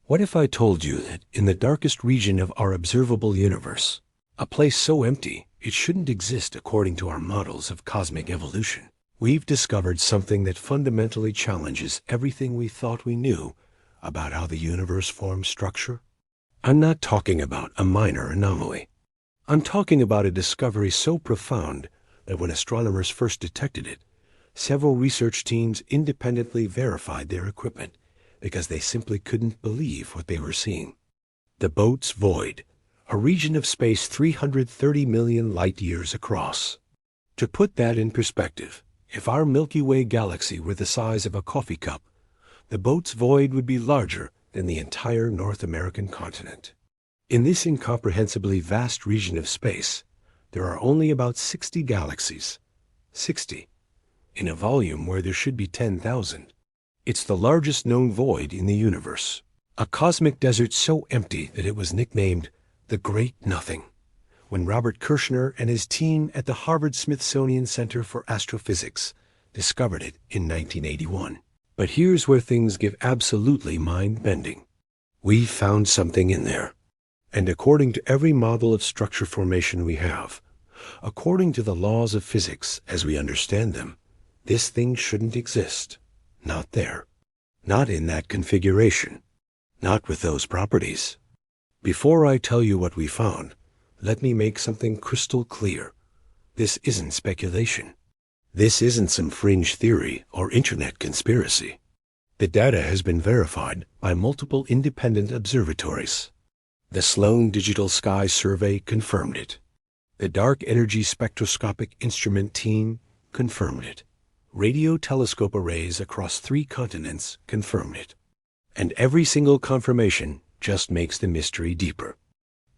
What if I told you that in the darkest region of our observable universe, a place so empty it shouldn't exist according to our models of cosmic evolution, we've discovered something that fundamentally challenges everything we thought we knew about how the universe forms structure? I'm not talking about a minor anomaly. I'm talking about a discovery so profound that when astronomers first detected it, several research teams independently verified their equipment because they simply couldn't believe what they were seeing. The Boötes Void, a region of space 330 million light-years across. To put that in perspective, if our Milky Way galaxy were the size of a coffee cup, the Boötes Void would be larger than the entire North American continent. In this incomprehensibly vast region of space, there are only about 60 galaxies. 60. In a volume where there should be 10,000. It's the largest known void in the universe, a cosmic desert so empty that it was nicknamed the Great Nothing, when Robert Kirshner and his team at the Harvard-Smithsonian Center for Astrophysics discovered it in 1981. But here's where things get absolutely mind-bending. We found something in there. And according to every model of structure formation we have, according to the laws of physics as we understand them, this thing shouldn't exist. Not there. Not in that configuration. Not with those properties. Before I tell you what we found, let me make something crystal clear. This isn't speculation. This isn't some fringe theory or internet conspiracy. The data has been verified by multiple independent observatories. The Sloan Digital Sky Survey confirmed it. The Dark Energy Spectroscopic Instrument team confirmed it. Radio telescope arrays across 3 continents confirmed it. And every single confirmation just makes the mystery deeper.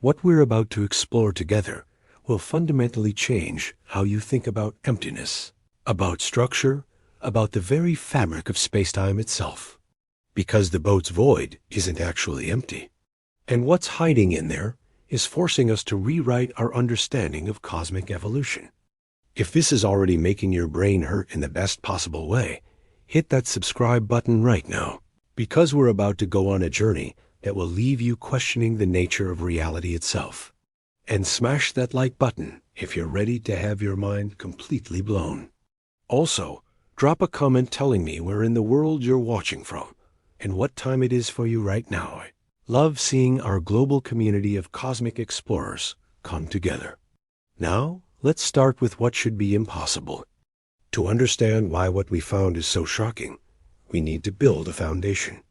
What we're about to explore together will fundamentally change how you think about emptiness, about structure, about the very fabric of space-time itself. Because the Boötes Void isn't actually empty. And what's hiding in there is forcing us to rewrite our understanding of cosmic evolution. If this is already making your brain hurt in the best possible way, hit that subscribe button right now, because we're about to go on a journey that will leave you questioning the nature of reality itself. And smash that like button if you're ready to have your mind completely blown. Also, drop a comment telling me where in the world you're watching from and what time it is for you right now. I love seeing our global community of cosmic explorers come together. Now, let's start with what should be impossible. To understand why what we found is so shocking, we need to build a foundation.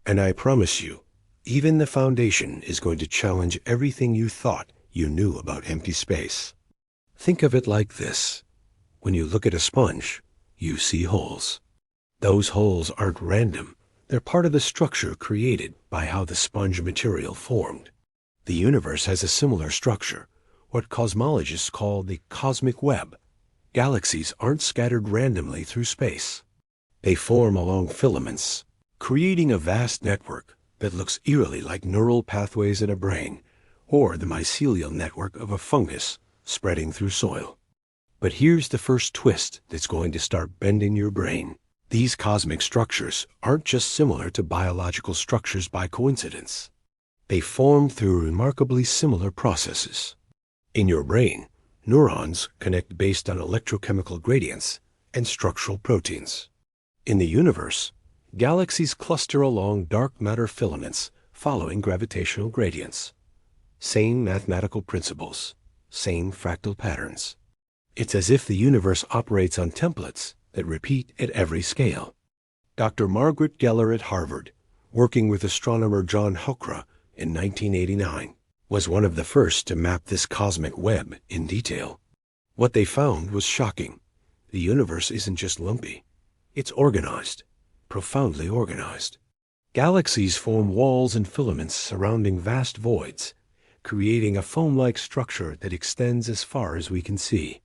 And I promise you, even the foundation is going to challenge everything you thought you knew about empty space. Think of it like this. When you look at a sponge, you see holes. Those holes aren't random. They're part of the structure created by how the sponge material formed. The universe has a similar structure, what cosmologists call the cosmic web. Galaxies aren't scattered randomly through space. They form along filaments, creating a vast network that looks eerily like neural pathways in a brain, or the mycelial network of a fungus spreading through soil. But here's the first twist that's going to start bending your brain. These cosmic structures aren't just similar to biological structures by coincidence. They form through remarkably similar processes. In your brain, neurons connect based on electrochemical gradients and structural proteins. In the universe, galaxies cluster along dark matter filaments following gravitational gradients. Same mathematical principles, same fractal patterns. It's as if the universe operates on templates that repeat at every scale. Dr. Margaret Geller at Harvard, working with astronomer John Huckra in 1989, was one of the first to map this cosmic web in detail. What they found was shocking. The universe isn't just lumpy. It's organized, profoundly organized. Galaxies form walls and filaments surrounding vast voids, creating a foam-like structure that extends as far as we can see.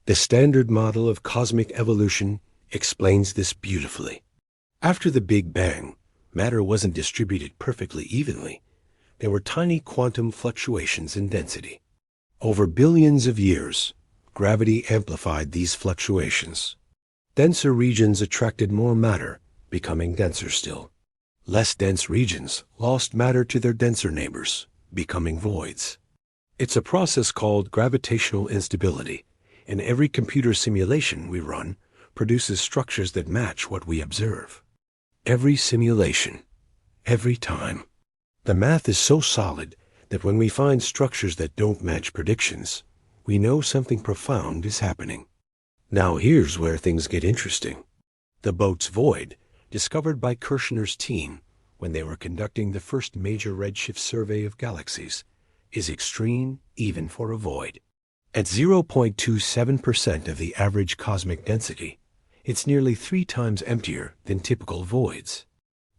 The standard model of cosmic evolution explains this beautifully. After the Big Bang, matter wasn't distributed perfectly evenly. There were tiny quantum fluctuations in density. Over billions of years, gravity amplified these fluctuations. Denser regions attracted more matter, becoming denser still. Less dense regions lost matter to their denser neighbors, becoming voids. It's a process called gravitational instability, and every computer simulation we run produces structures that match what we observe. Every simulation, every time. The math is so solid that when we find structures that don't match predictions, we know something profound is happening. Now here's where things get interesting. The Boötes Void, discovered by Kirshner's team when they were conducting the first major redshift survey of galaxies, is extreme even for a void. At 0.27% of the average cosmic density, it's nearly 3 times emptier than typical voids.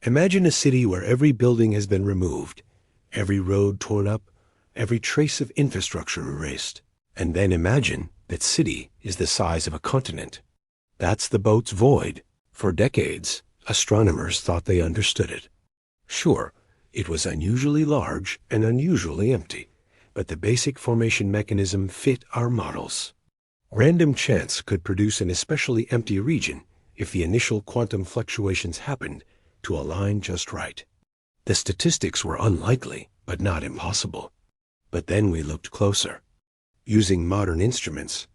Imagine a city where every building has been removed, every road torn up, every trace of infrastructure erased. And then imagine that city is the size of a continent. That's the Boötes Void. For decades, astronomers thought they understood it. Sure, it was unusually large and unusually empty, but the basic formation mechanism fit our models. Random chance could produce an especially empty region if the initial quantum fluctuations happened to align just right. The statistics were unlikely, but not impossible. But then we looked closer. Using modern instruments,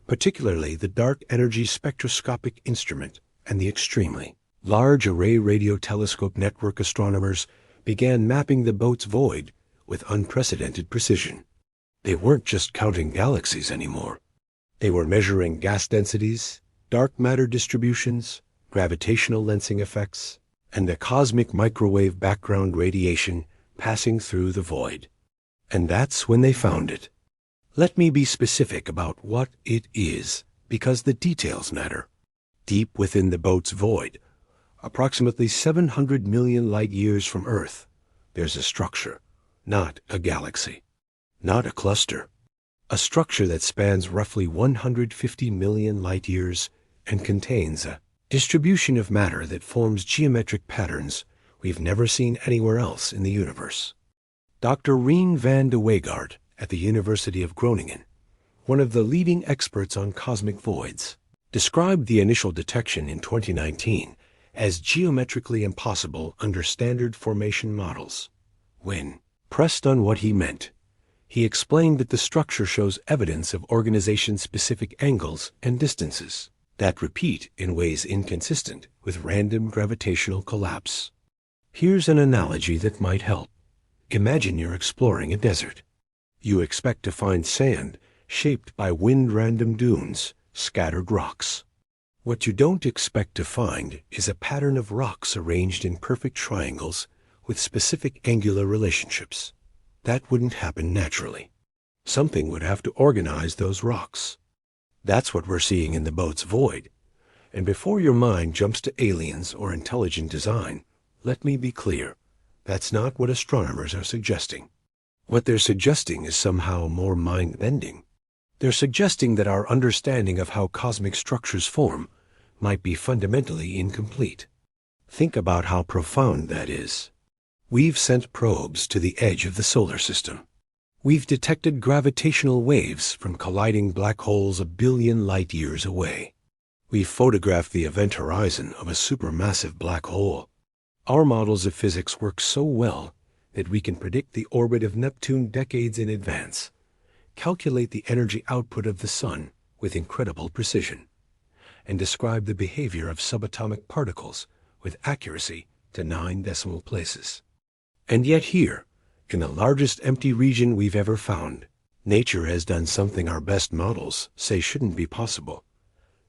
particularly the Dark Energy Spectroscopic Instrument and the extremely large Array Radio Telescope network, astronomers began mapping the Boötes Void with unprecedented precision. They weren't just counting galaxies anymore. They were measuring gas densities, dark matter distributions, gravitational lensing effects, and the cosmic microwave background radiation passing through the void. And that's when they found it. Let me be specific about what it is, because the details matter. Deep within the Boötes Void, approximately 700 million light-years from Earth, there's a structure, not a galaxy, not a cluster, a structure that spans roughly 150 million light-years and contains a distribution of matter that forms geometric patterns we've never seen anywhere else in the universe. Dr. Rien van de Weegaard at the University of Groningen, one of the leading experts on cosmic voids, described the initial detection in 2019 as geometrically impossible under standard formation models. When pressed on what he meant, he explained that the structure shows evidence of organization-specific angles and distances that repeat in ways inconsistent with random gravitational collapse. Here's an analogy that might help. Imagine you're exploring a desert. You expect to find sand shaped by wind-random dunes, scattered rocks. What you don't expect to find is a pattern of rocks arranged in perfect triangles with specific angular relationships. That wouldn't happen naturally. Something would have to organize those rocks. That's what we're seeing in the Boötes Void. And before your mind jumps to aliens or intelligent design, let me be clear. That's not what astronomers are suggesting. What they're suggesting is somehow more mind-bending. They're suggesting that our understanding of how cosmic structures form might be fundamentally incomplete. Think about how profound that is. We've sent probes to the edge of the solar system. We've detected gravitational waves from colliding black holes a billion light-years away. We've photographed the event horizon of a supermassive black hole. Our models of physics work so well that we can predict the orbit of Neptune decades in advance, calculate the energy output of the Sun with incredible precision, and describe the behavior of subatomic particles with accuracy to 9 decimal places. And yet here, in the largest empty region we've ever found, nature has done something our best models say shouldn't be possible.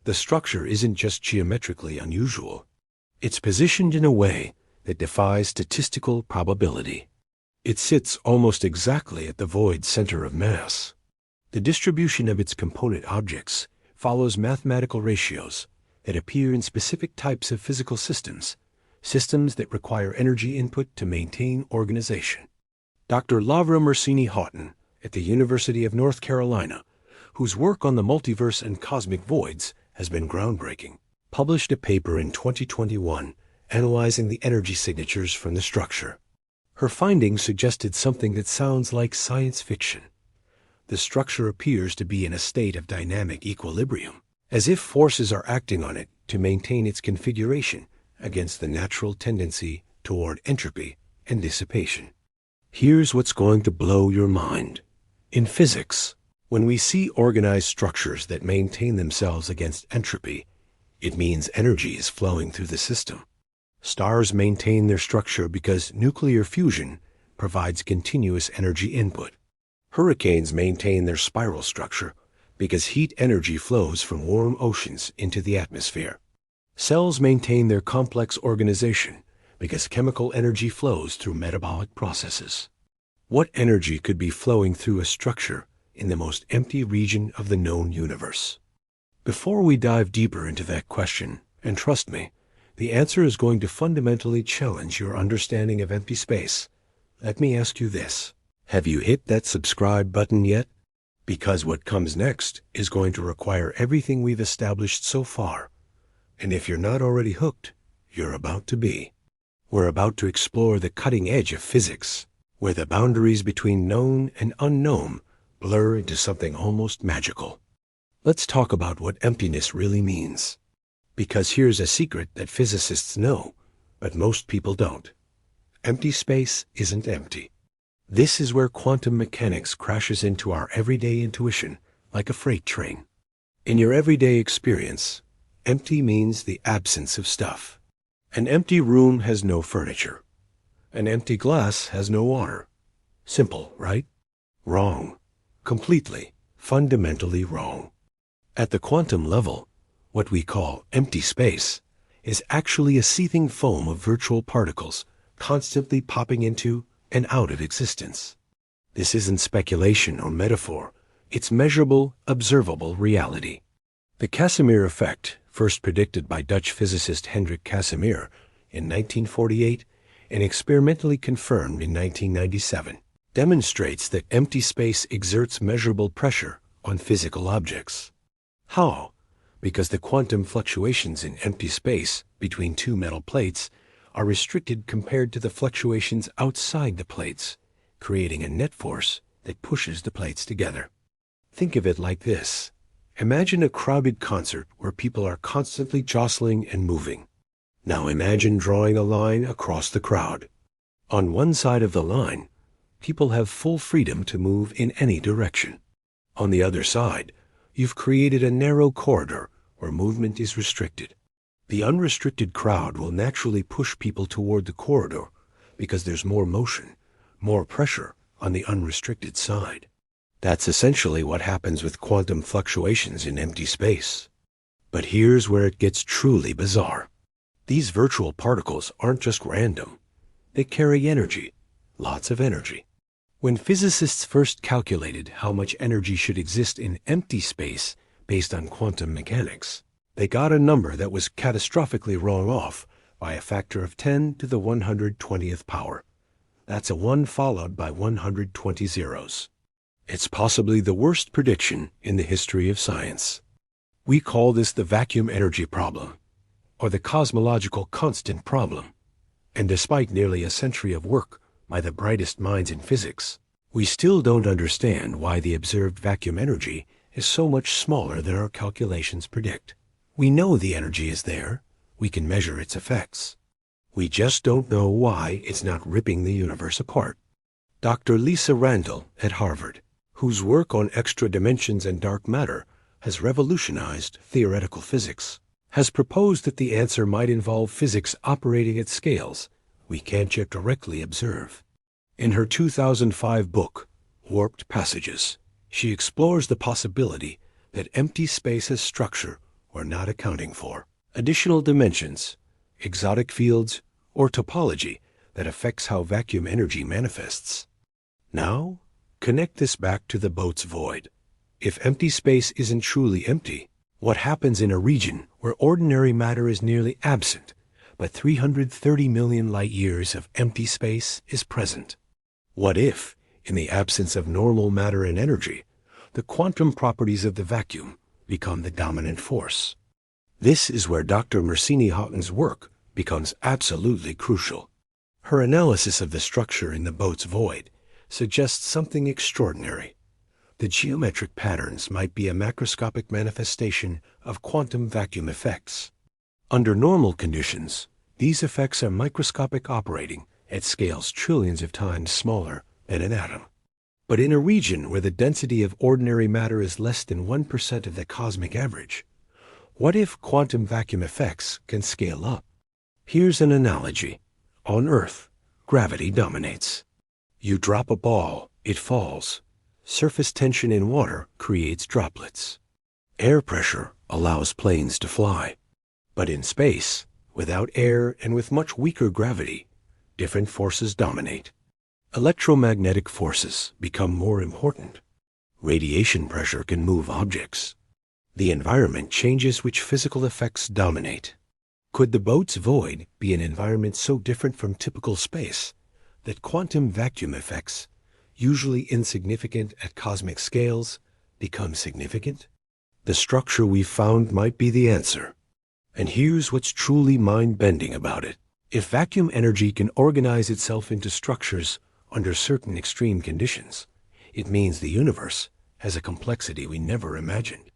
The structure isn't just geometrically unusual. It's positioned in a way that defies statistical probability. It sits almost exactly at the void's center of mass. The distribution of its component objects follows mathematical ratios that appear in specific types of physical systems, systems that require energy input to maintain organization. Dr. Lavra Mersini-Houghton at the University of North Carolina, whose work on the multiverse and cosmic voids has been groundbreaking, published a paper in 2021 analyzing the energy signatures from the structure. Her findings suggested something that sounds like science fiction. The structure appears to be in a state of dynamic equilibrium, as if forces are acting on it to maintain its configuration against the natural tendency toward entropy and dissipation. Here's what's going to blow your mind. In physics, when we see organized structures that maintain themselves against entropy, it means energy is flowing through the system. Stars maintain their structure because nuclear fusion provides continuous energy input. Hurricanes maintain their spiral structure because heat energy flows from warm oceans into the atmosphere. Cells maintain their complex organization because chemical energy flows through metabolic processes. What energy could be flowing through a structure in the most empty region of the known universe? Before we dive deeper into that question, and trust me, the answer is going to fundamentally challenge your understanding of empty space, let me ask you this. Have you hit that subscribe button yet? Because what comes next is going to require everything we've established so far. And if you're not already hooked, you're about to be. We're about to explore the cutting edge of physics, where the boundaries between known and unknown blur into something almost magical. Let's talk about what emptiness really means. Because here's a secret that physicists know, but most people don't. Empty space isn't empty. This is where quantum mechanics crashes into our everyday intuition like a freight train. In your everyday experience, empty means the absence of stuff. An empty room has no furniture. An empty glass has no water. Simple, right? Wrong. Completely, fundamentally wrong. At the quantum level, what we call empty space is actually a seething foam of virtual particles constantly popping into and out of existence. This isn't speculation or metaphor. It's measurable, observable reality. The Casimir effect, first predicted by Dutch physicist Hendrik Casimir in 1948 and experimentally confirmed in 1997, demonstrates that empty space exerts measurable pressure on physical objects. How? Because the quantum fluctuations in empty space between two metal plates are restricted compared to the fluctuations outside the plates, creating a net force that pushes the plates together. Think of it like this. Imagine a crowded concert where people are constantly jostling and moving. Now imagine drawing a line across the crowd. On one side of the line, people have full freedom to move in any direction. On the other side, you've created a narrow corridor where movement is restricted. The unrestricted crowd will naturally push people toward the corridor because there's more motion, more pressure on the unrestricted side. That's essentially what happens with quantum fluctuations in empty space. But here's where it gets truly bizarre. These virtual particles aren't just random. They carry energy, lots of energy. When physicists first calculated how much energy should exist in empty space based on quantum mechanics, they got a number that was catastrophically wrong off by a factor of 10 to the 120th power. That's a 1 followed by 120 zeros. It's possibly the worst prediction in the history of science. We call this the vacuum energy problem, or the cosmological constant problem. And despite nearly a century of work by the brightest minds in physics, we still don't understand why the observed vacuum energy is so much smaller than our calculations predict. We know the energy is there. We can measure its effects. We just don't know why it's not ripping the universe apart. Dr. Lisa Randall at Harvard, whose work on extra dimensions and dark matter has revolutionized theoretical physics, has proposed that the answer might involve physics operating at scales we can't yet directly observe. In her 2005 book, Warped Passages, she explores the possibility that empty space has structure we're not accounting for, additional dimensions, exotic fields, or topology that affects how vacuum energy manifests. Now, connect this back to the Boötes Void. If empty space isn't truly empty, what happens in a region where ordinary matter is nearly absent, but 330 million light-years of empty space is present? What if, in the absence of normal matter and energy, the quantum properties of the vacuum become the dominant force? This is where Dr. Mersini-Houghton's work becomes absolutely crucial. Her analysis of the structure in the Boötes Void suggests something extraordinary. The geometric patterns might be a macroscopic manifestation of quantum vacuum effects. Under normal conditions, These effects are microscopic, operating at scales trillions of times smaller than an atom. But in a region where the density of ordinary matter is less than 1% of the cosmic average, what if quantum vacuum effects can scale up? Here's an analogy. On Earth, gravity dominates. You drop a ball, it falls. Surface tension in water creates droplets. Air pressure allows planes to fly. But in space, without air and with much weaker gravity, different forces dominate. Electromagnetic forces become more important. Radiation pressure can move objects. The environment changes which physical effects dominate. Could the Boötes Void be an environment so different from typical space that quantum vacuum effects, usually insignificant at cosmic scales, become significant? The structure we've found might be the answer. And here's what's truly mind-bending about it. If vacuum energy can organize itself into structures under certain extreme conditions, it means the universe has a complexity we never imagined.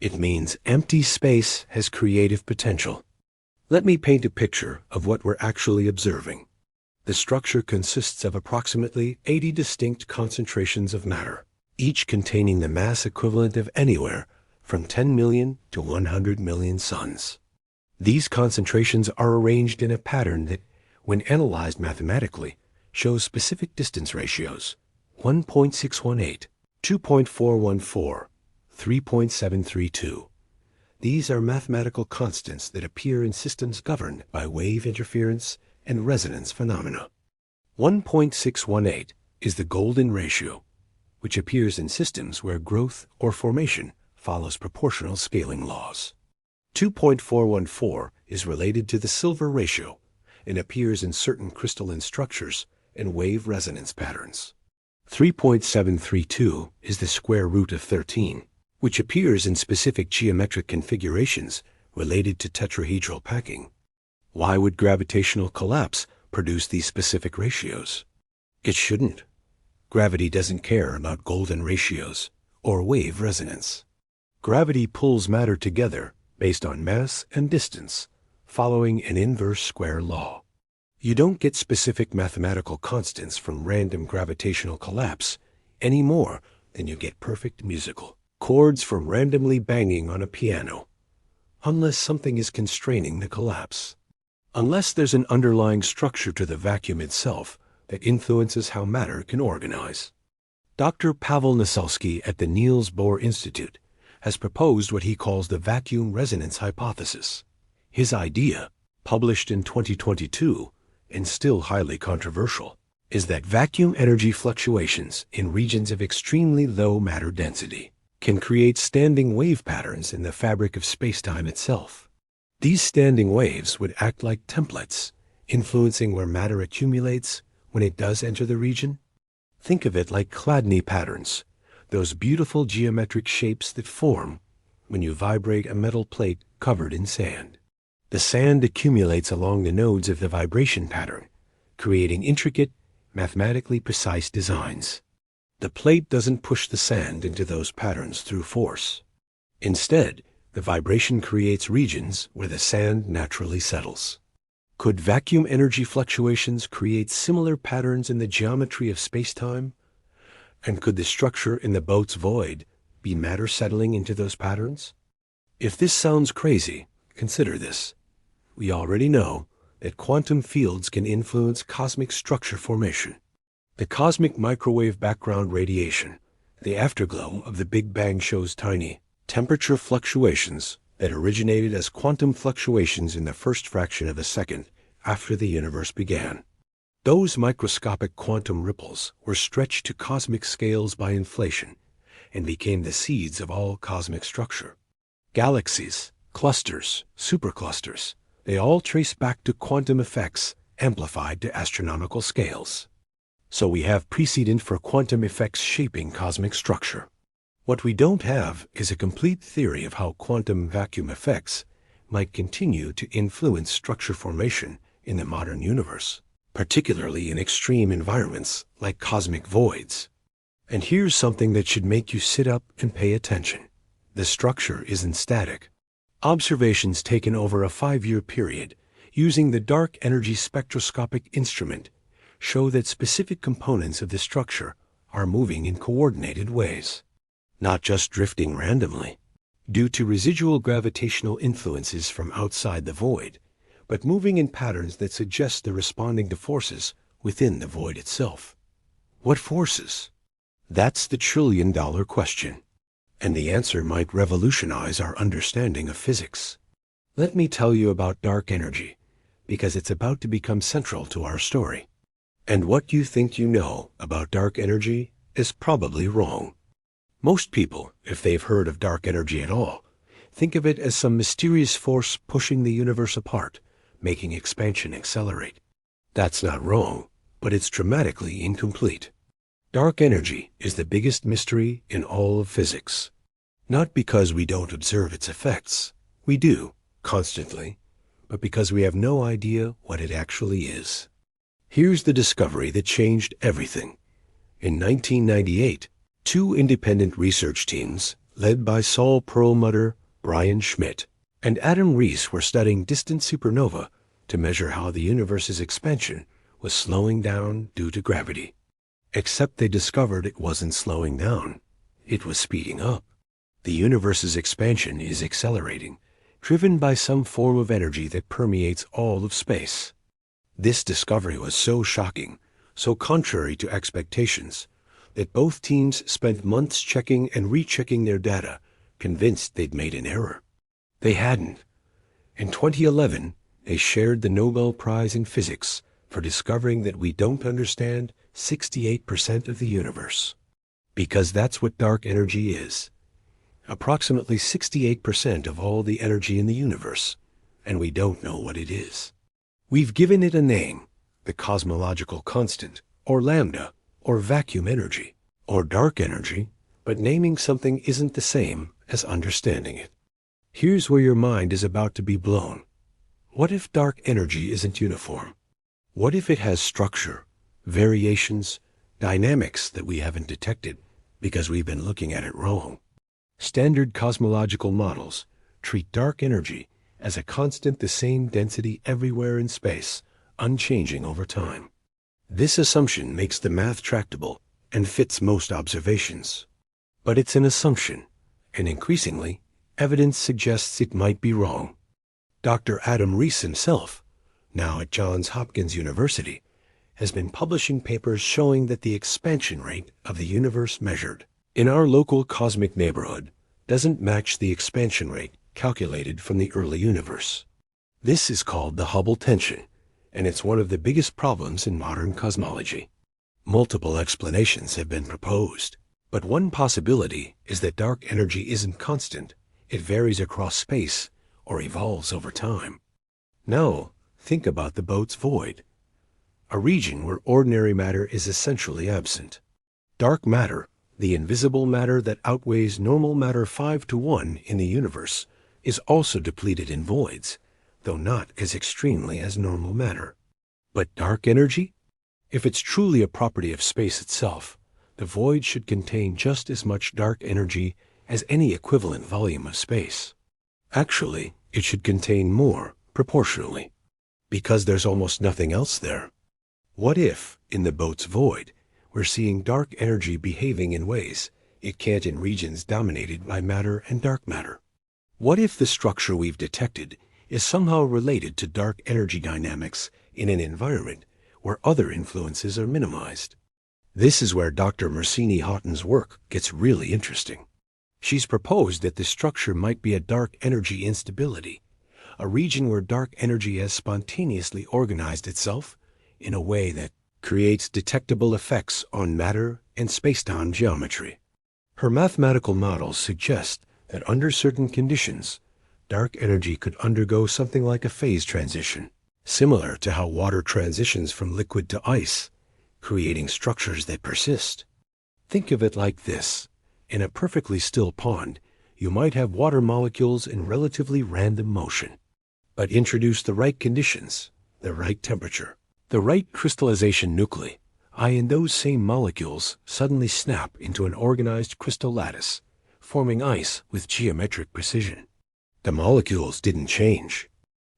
It means empty space has creative potential. Let me paint a picture of what we're actually observing. The structure consists of approximately 80 distinct concentrations of matter, each containing the mass equivalent of anywhere from 10 million to 100 million suns. These concentrations are arranged in a pattern that, when analyzed mathematically, shows specific distance ratios: 1.618, 2.414, 3.732. These are mathematical constants that appear in systems governed by wave interference and resonance phenomena. 1.618 is the golden ratio, which appears in systems where growth or formation follows proportional scaling laws. 2.414 is related to the silver ratio and appears in certain crystalline structures and wave resonance patterns. 3.732 is the square root of 13, which appears in specific geometric configurations related to tetrahedral packing. Why would gravitational collapse produce these specific ratios? It shouldn't. Gravity doesn't care about golden ratios or wave resonance. Gravity pulls matter together based on mass and distance, following an inverse square law. You don't get specific mathematical constants from random gravitational collapse any more than you get perfect musical chords from randomly banging on a piano, unless something is constraining the collapse. Unless there's an underlying structure to the vacuum itself that influences how matter can organize. Dr. Pavel Nasalski at the Niels Bohr Institute has proposed what he calls the vacuum resonance hypothesis. His idea, published in 2022 and still highly controversial, is that vacuum energy fluctuations in regions of extremely low matter density can create standing wave patterns in the fabric of spacetime itself. These standing waves would act like templates, influencing where matter accumulates when it does enter the region. Think of it like Chladni patterns, those beautiful geometric shapes that form when you vibrate a metal plate covered in sand. The sand accumulates along the nodes of the vibration pattern, creating intricate, mathematically precise designs. The plate doesn't push the sand into those patterns through force. Instead, the vibration creates regions where the sand naturally settles. Could vacuum energy fluctuations create similar patterns in the geometry of spacetime? And could the structure in the Boötes Void be matter settling into those patterns? If this sounds crazy, consider this. We already know that quantum fields can influence cosmic structure formation. The cosmic microwave background radiation, the afterglow of the Big Bang, shows tiny temperature fluctuations that originated as quantum fluctuations in the first fraction of a second after the universe began. Those microscopic quantum ripples were stretched to cosmic scales by inflation and became the seeds of all cosmic structure. Galaxies, clusters, superclusters, they all trace back to quantum effects amplified to astronomical scales. So we have precedent for quantum effects shaping cosmic structure. What we don't have is a complete theory of how quantum vacuum effects might continue to influence structure formation in the modern universe, particularly in extreme environments like cosmic voids. And here's something that should make you sit up and pay attention. The structure isn't static. Observations taken over a 5-year period using the dark energy spectroscopic instrument, show that specific components of the structure are moving in coordinated ways, not just drifting randomly, due to residual gravitational influences from outside the void, but moving in patterns that suggest they're responding to forces within the void itself. What forces? That's the trillion-dollar question, and the answer might revolutionize our understanding of physics. Let me tell you about dark energy, because it's about to become central to our story. And what you think you know about dark energy is probably wrong. Most people, if they've heard of dark energy at all, think of it as some mysterious force pushing the universe apart, making expansion accelerate. That's not wrong, but it's dramatically incomplete. Dark energy is the biggest mystery in all of physics. Not because we don't observe its effects. We do, constantly, but because we have no idea what it actually is. Here's the discovery that changed everything. In 1998, two independent research teams, led by Saul Perlmutter, Brian Schmidt, and Adam Rees, were studying distant supernova to measure how the universe's expansion was slowing down due to gravity. Except they discovered it wasn't slowing down. It was speeding up. The universe's expansion is accelerating, driven by some form of energy that permeates all of space. This discovery was so shocking, so contrary to expectations, that both teams spent months checking and rechecking their data, convinced they'd made an error. They hadn't. In 2011, they shared the Nobel Prize in Physics for discovering that we don't understand 68% of the universe. Because that's what dark energy is. Approximately 68% of all the energy in the universe, and we don't know what it is. We've given it a name, the cosmological constant, or lambda, or vacuum energy, or dark energy, but naming something isn't the same as understanding it. Here's where your mind is about to be blown. What if dark energy isn't uniform? What if it has structure, variations, dynamics that we haven't detected because we've been looking at it wrong? Standard cosmological models treat dark energy as a constant, the same density everywhere in space, unchanging over time. This assumption makes the math tractable and fits most observations. But it's an assumption, and increasingly, evidence suggests it might be wrong. Dr. Adam Rees himself, now at Johns Hopkins University, has been publishing papers showing that the expansion rate of the universe measured in our local cosmic neighborhood doesn't match the expansion rate calculated from the early universe. This is called the Hubble tension, and it's one of the biggest problems in modern cosmology. Multiple explanations have been proposed, but one possibility is that dark energy isn't constant. It varies across space or evolves over time. Now, think about the Boötes Void, a region where ordinary matter is essentially absent. Dark matter, the invisible matter that outweighs normal matter 5-to-1 in the universe, is also depleted in voids, though not as extremely as normal matter. But dark energy? If it's truly a property of space itself, the void should contain just as much dark energy as any equivalent volume of space. Actually, it should contain more, proportionally, because there's almost nothing else there. What if, in the Boötes Void, we're seeing dark energy behaving in ways it can't in regions dominated by matter and dark matter? What if the structure we've detected is somehow related to dark energy dynamics in an environment where other influences are minimized? This is where Dr. Mersini Houghton's work gets really interesting. She's proposed that the structure might be a dark energy instability, a region where dark energy has spontaneously organized itself in a way that creates detectable effects on matter and space-time geometry. Her mathematical models suggest that under certain conditions, dark energy could undergo something like a phase transition, similar to how water transitions from liquid to ice, creating structures that persist. Think of it like this. In a perfectly still pond, you might have water molecules in relatively random motion. But introduce the right conditions, the right temperature, the right crystallization nuclei, and those same molecules suddenly snap into an organized crystal lattice, forming ice with geometric precision. The molecules didn't change.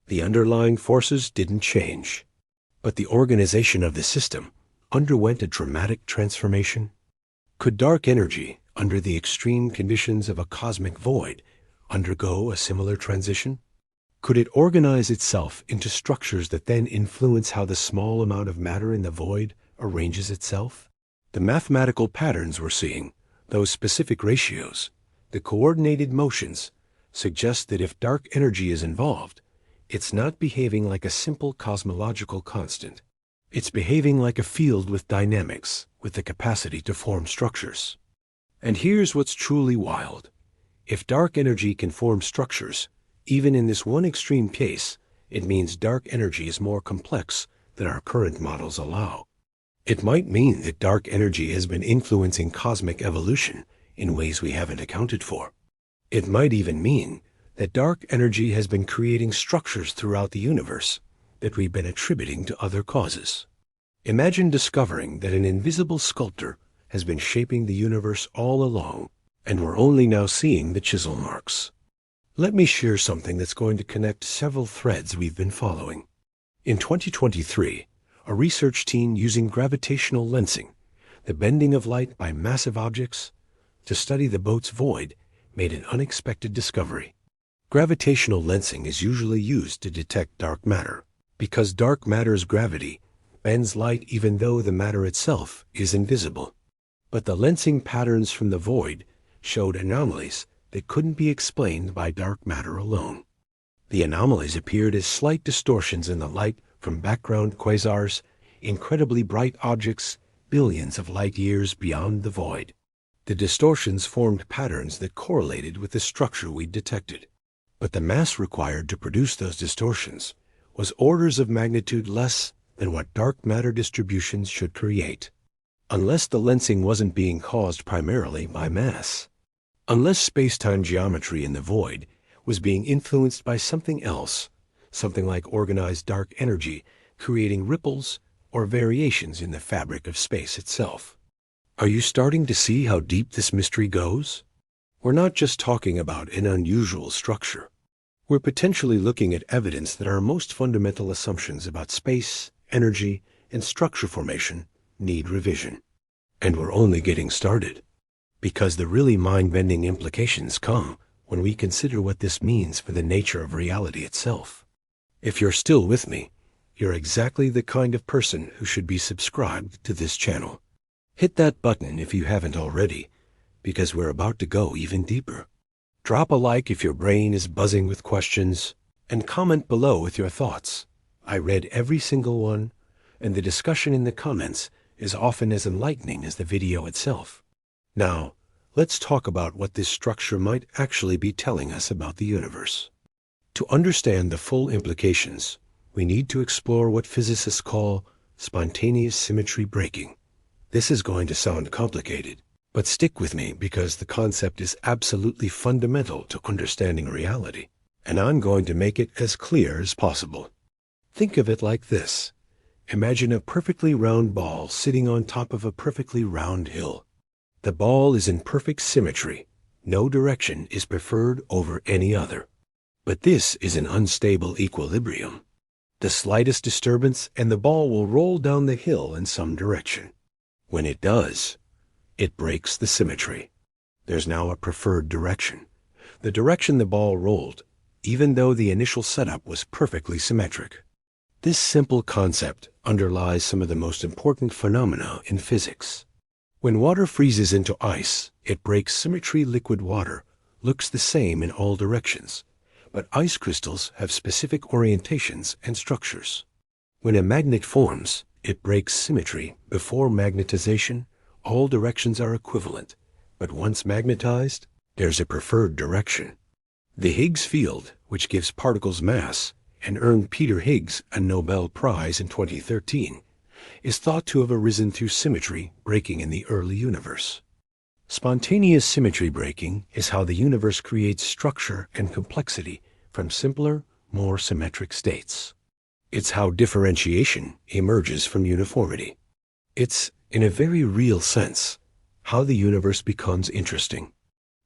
The underlying forces didn't change, but the organization of the system underwent a dramatic transformation. Could dark energy, under the extreme conditions of a cosmic void, undergo a similar transition? Could it organize itself into structures that then influence how the small amount of matter in the void arranges itself? The mathematical patterns we're seeing, those specific ratios, the coordinated motions, suggest that if dark energy is involved, it's not behaving like a simple cosmological constant. It's behaving like a field with dynamics, with the capacity to form structures. And here's what's truly wild. If dark energy can form structures, even in this one extreme case, it means dark energy is more complex than our current models allow. It might mean that dark energy has been influencing cosmic evolution in ways we haven't accounted for. It might even mean that dark energy has been creating structures throughout the universe that we've been attributing to other causes. Imagine discovering that an invisible sculptor has been shaping the universe all along, and we're only now seeing the chisel marks. Let me share something that's going to connect several threads we've been following. In 2023, a research team using gravitational lensing, the bending of light by massive objects, to study the Boötes Void, made an unexpected discovery. Gravitational lensing is usually used to detect dark matter, because dark matter's gravity bends light even though the matter itself is invisible. But the lensing patterns from the void showed anomalies that couldn't be explained by dark matter alone. The anomalies appeared as slight distortions in the light from background quasars, incredibly bright objects billions of light years beyond the void. The distortions formed patterns that correlated with the structure we detected. But the mass required to produce those distortions was orders of magnitude less than what dark matter distributions should create. Unless the lensing wasn't being caused primarily by mass. Unless space-time geometry in the void was being influenced by something else, something like organized dark energy creating ripples or variations in the fabric of space itself. Are you starting to see how deep this mystery goes? We're not just talking about an unusual structure. We're potentially looking at evidence that our most fundamental assumptions about space, energy, and structure formation need revision. And we're only getting started, because the really mind-bending implications come when we consider what this means for the nature of reality itself. If you're still with me, you're exactly the kind of person who should be subscribed to this channel. Hit that button if you haven't already, because we're about to go even deeper. Drop a like if your brain is buzzing with questions, and comment below with your thoughts. I read every single one, and the discussion in the comments is often as enlightening as the video itself. Now, let's talk about what this structure might actually be telling us about the universe. To understand the full implications, we need to explore what physicists call spontaneous symmetry breaking. This is going to sound complicated, but stick with me because the concept is absolutely fundamental to understanding reality, and I'm going to make it as clear as possible. Think of it like this. Imagine a perfectly round ball sitting on top of a perfectly round hill. The ball is in perfect symmetry. No direction is preferred over any other. But this is an unstable equilibrium. The slightest disturbance and the ball will roll down the hill in some direction. When it does, it breaks the symmetry. There's now a preferred direction, the direction the ball rolled, even though the initial setup was perfectly symmetric. This simple concept underlies some of the most important phenomena in physics. When water freezes into ice, it breaks symmetry. Liquid water looks the same in all directions, but ice crystals have specific orientations and structures. When a magnet forms, it breaks symmetry. Before magnetization, all directions are equivalent, but once magnetized, there's a preferred direction. The Higgs field, which gives particles mass and earned Peter Higgs a Nobel Prize in 2013, is thought to have arisen through symmetry breaking in the early universe. Spontaneous symmetry breaking is how the universe creates structure and complexity from simpler, more symmetric states. It's how differentiation emerges from uniformity. It's, in a very real sense, how the universe becomes interesting.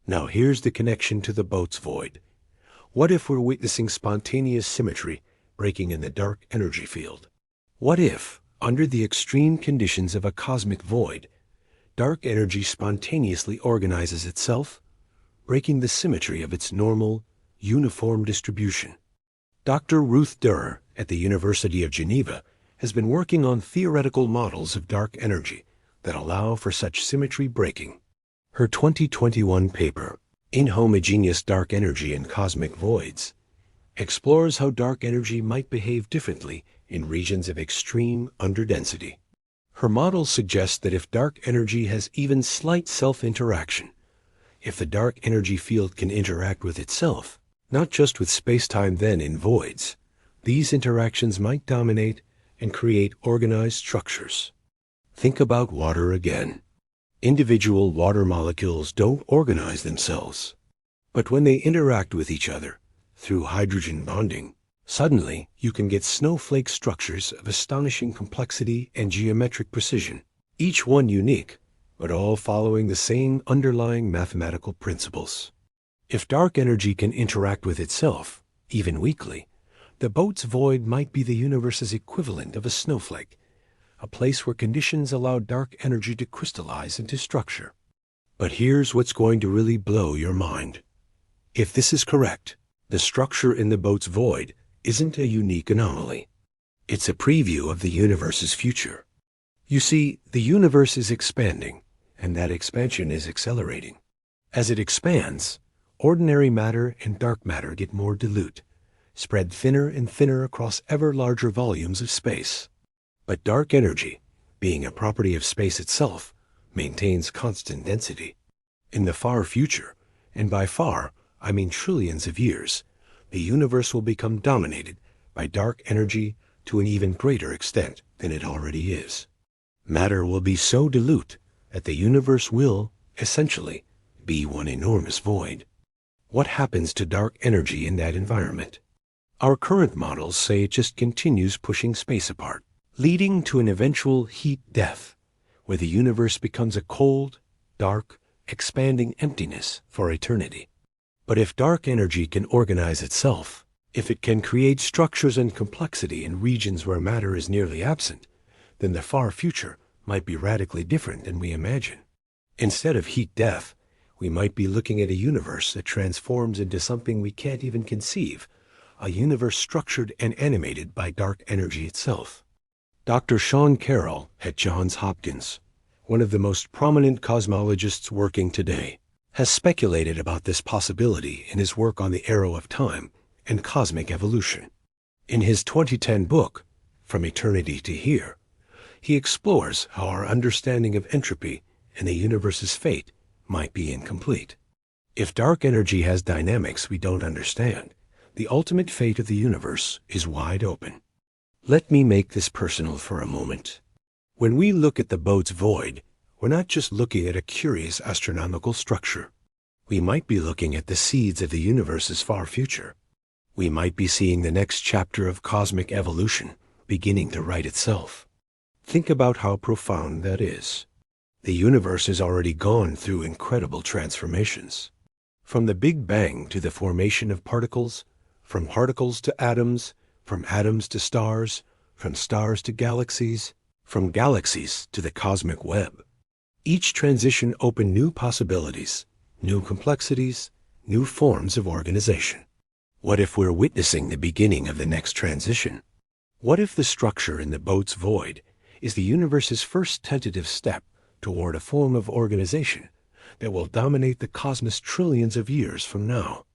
Now here's the connection to the Boötes Void. What if we're witnessing spontaneous symmetry breaking in the dark energy field. What if, under the extreme conditions of a cosmic void, dark energy spontaneously organizes itself, breaking the symmetry of its normal, uniform distribution? Dr. Ruth Durer at the University of Geneva has been working on theoretical models of dark energy that allow for such symmetry breaking. Her 2021 paper, Inhomogeneous Dark Energy in Cosmic Voids, explores how dark energy might behave differently in regions of extreme underdensity. Her model suggests that if dark energy has even slight self-interaction, if the dark energy field can interact with itself, not just with space-time then in voids, these interactions might dominate and create organized structures. Think about water again. Individual water molecules don't organize themselves, but when they interact with each other through hydrogen bonding, suddenly you can get snowflake structures of astonishing complexity and geometric precision, each one unique, but all following the same underlying mathematical principles. If dark energy can interact with itself, even weakly, the Boötes Void might be the universe's equivalent of a snowflake, a place where conditions allow dark energy to crystallize into structure. But here's what's going to really blow your mind. If this is correct, the structure in the Boötes Void isn't a unique anomaly. It's a preview of the universe's future. You see, the universe is expanding, and that expansion is accelerating. As it expands, ordinary matter and dark matter get more dilute, spread thinner and thinner across ever larger volumes of space. But dark energy, being a property of space itself, maintains constant density. In the far future, and by far, I mean trillions of years, the universe will become dominated by dark energy to an even greater extent than it already is. Matter will be so dilute that the universe will, essentially, be one enormous void. What happens to dark energy in that environment? Our current models say it just continues pushing space apart, leading to an eventual heat death, where the universe becomes a cold, dark, expanding emptiness for eternity. But if dark energy can organize itself, if it can create structures and complexity in regions where matter is nearly absent, then the far future might be radically different than we imagine. Instead of heat death, we might be looking at a universe that transforms into something we can't even conceive, a universe structured and animated by dark energy itself. Dr. Sean Carroll at Johns Hopkins, one of the most prominent cosmologists working today, has speculated about this possibility in his work on the arrow of time and cosmic evolution. In his 2010 book, From Eternity to Here, he explores how our understanding of entropy and the universe's fate might be incomplete. If dark energy has dynamics we don't understand, the ultimate fate of the universe is wide open. Let me make this personal for a moment. When we look at the Boötes Void, we're not just looking at a curious astronomical structure. We might be looking at the seeds of the universe's far future. We might be seeing the next chapter of cosmic evolution beginning to write itself. Think about how profound that is. The universe has already gone through incredible transformations. From the Big Bang to the formation of particles, from particles to atoms, from atoms to stars, from stars to galaxies, from galaxies to the cosmic web. Each transition opened new possibilities, new complexities, new forms of organization. What if we're witnessing the beginning of the next transition? What if the structure in the Boötes Void is the universe's first tentative step toward a form of organization that will dominate the cosmos trillions of years from now?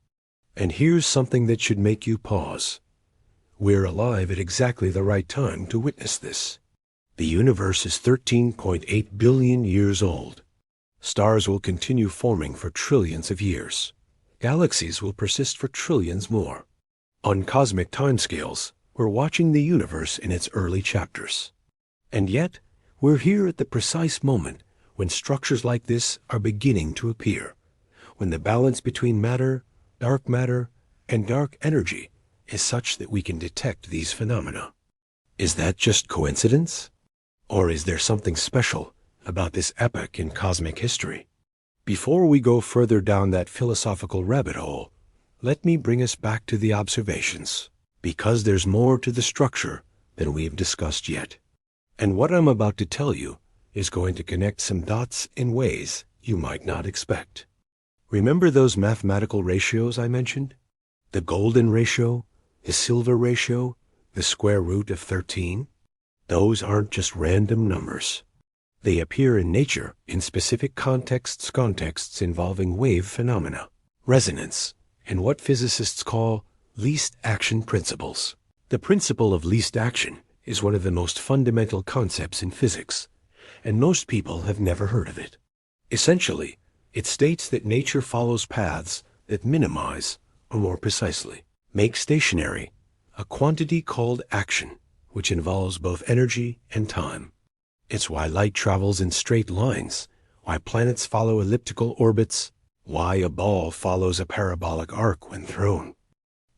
And here's something that should make you pause. We're alive at exactly the right time to witness this. The universe is 13.8 billion years old. Stars will continue forming for trillions of years. Galaxies will persist for trillions more. On cosmic timescales, we're watching the universe in its early chapters. And yet, we're here at the precise moment when structures like this are beginning to appear, when the balance between matter, and dark energy is such that we can detect these phenomena. Is that just coincidence? Or is there something special about this epoch in cosmic history? Before we go further down that philosophical rabbit hole, let me bring us back to the observations. Because there's more to the structure than we've discussed yet. And what I'm about to tell you is going to connect some dots in ways you might not expect. Remember those mathematical ratios I mentioned? The golden ratio, the silver ratio, the square root of 13? Those aren't just random numbers. They appear in nature in specific contexts involving wave phenomena, resonance, and what physicists call least action principles. The principle of least action is one of the most fundamental concepts in physics, and most people have never heard of it. Essentially, it states that nature follows paths that minimize, or more precisely, make stationary, a quantity called action, which involves both energy and time. It's why light travels in straight lines, why planets follow elliptical orbits, why a ball follows a parabolic arc when thrown.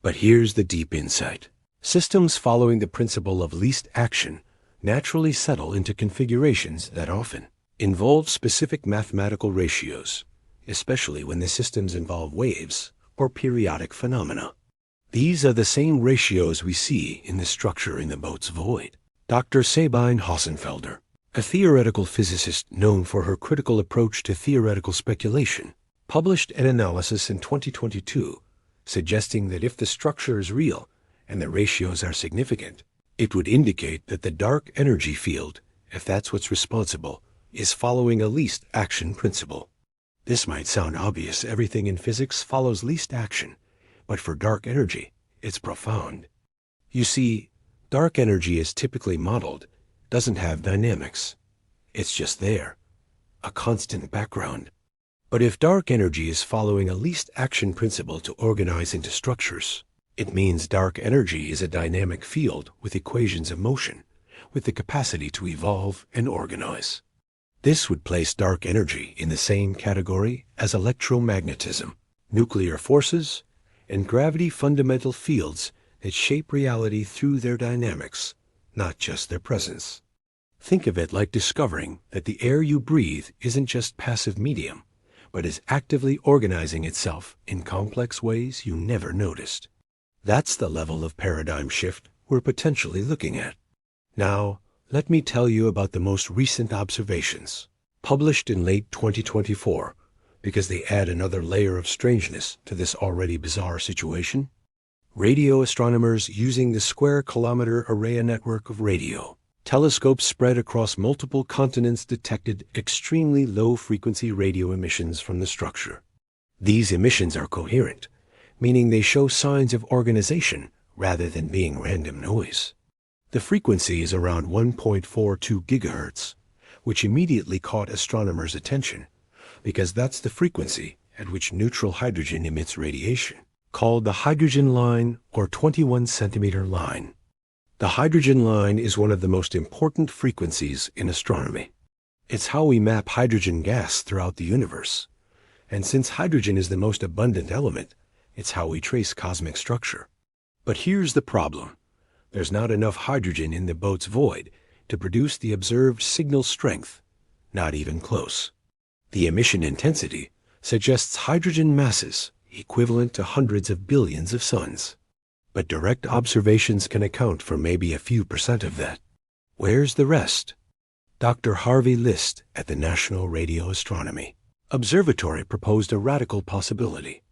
But here's the deep insight. Systems following the principle of least action naturally settle into configurations that often involve specific mathematical ratios, especially when the systems involve waves or periodic phenomena. These are the same ratios we see in the structure in the Boötes Void. Dr. Sabine Hossenfelder, a theoretical physicist known for her critical approach to theoretical speculation, published an analysis in 2022 suggesting that if the structure is real and the ratios are significant, it would indicate that the dark energy field, if that's what's responsible, is following a least action principle. This might sound obvious. Everything in physics follows least action, but for dark energy, it's profound. You see, dark energy is typically modeled, doesn't have dynamics. It's just there, a constant background. But if dark energy is following a least action principle to organize into structures, it means dark energy is a dynamic field with equations of motion, with the capacity to evolve and organize. This would place dark energy in the same category as electromagnetism, nuclear forces, and gravity fundamental fields that shape reality through their dynamics, not just their presence. Think of it like discovering that the air you breathe isn't just passive medium, but is actively organizing itself in complex ways you never noticed. That's the level of paradigm shift we're potentially looking at. Now, let me tell you about the most recent observations, published in late 2024, because they add another layer of strangeness to this already bizarre situation. Radio astronomers using the Square Kilometre Array network of radio telescopes spread across multiple continents detected extremely low-frequency radio emissions from the structure. These emissions are coherent, meaning they show signs of organization rather than being random noise. The frequency is around 1.42 gigahertz, which immediately caught astronomers' attention, because that's the frequency at which neutral hydrogen emits radiation, called the hydrogen line or 21-centimeter line. The hydrogen line is one of the most important frequencies in astronomy. It's how we map hydrogen gas throughout the universe. And since hydrogen is the most abundant element, it's how we trace cosmic structure. But here's the problem. There's not enough hydrogen in the Boötes Void to produce the observed signal strength, not even close. The emission intensity suggests hydrogen masses equivalent to hundreds of billions of suns. But direct observations can account for maybe a few % of that. Where's the rest? Dr. Harvey List at the National Radio Astronomy Observatory proposed a radical possibility.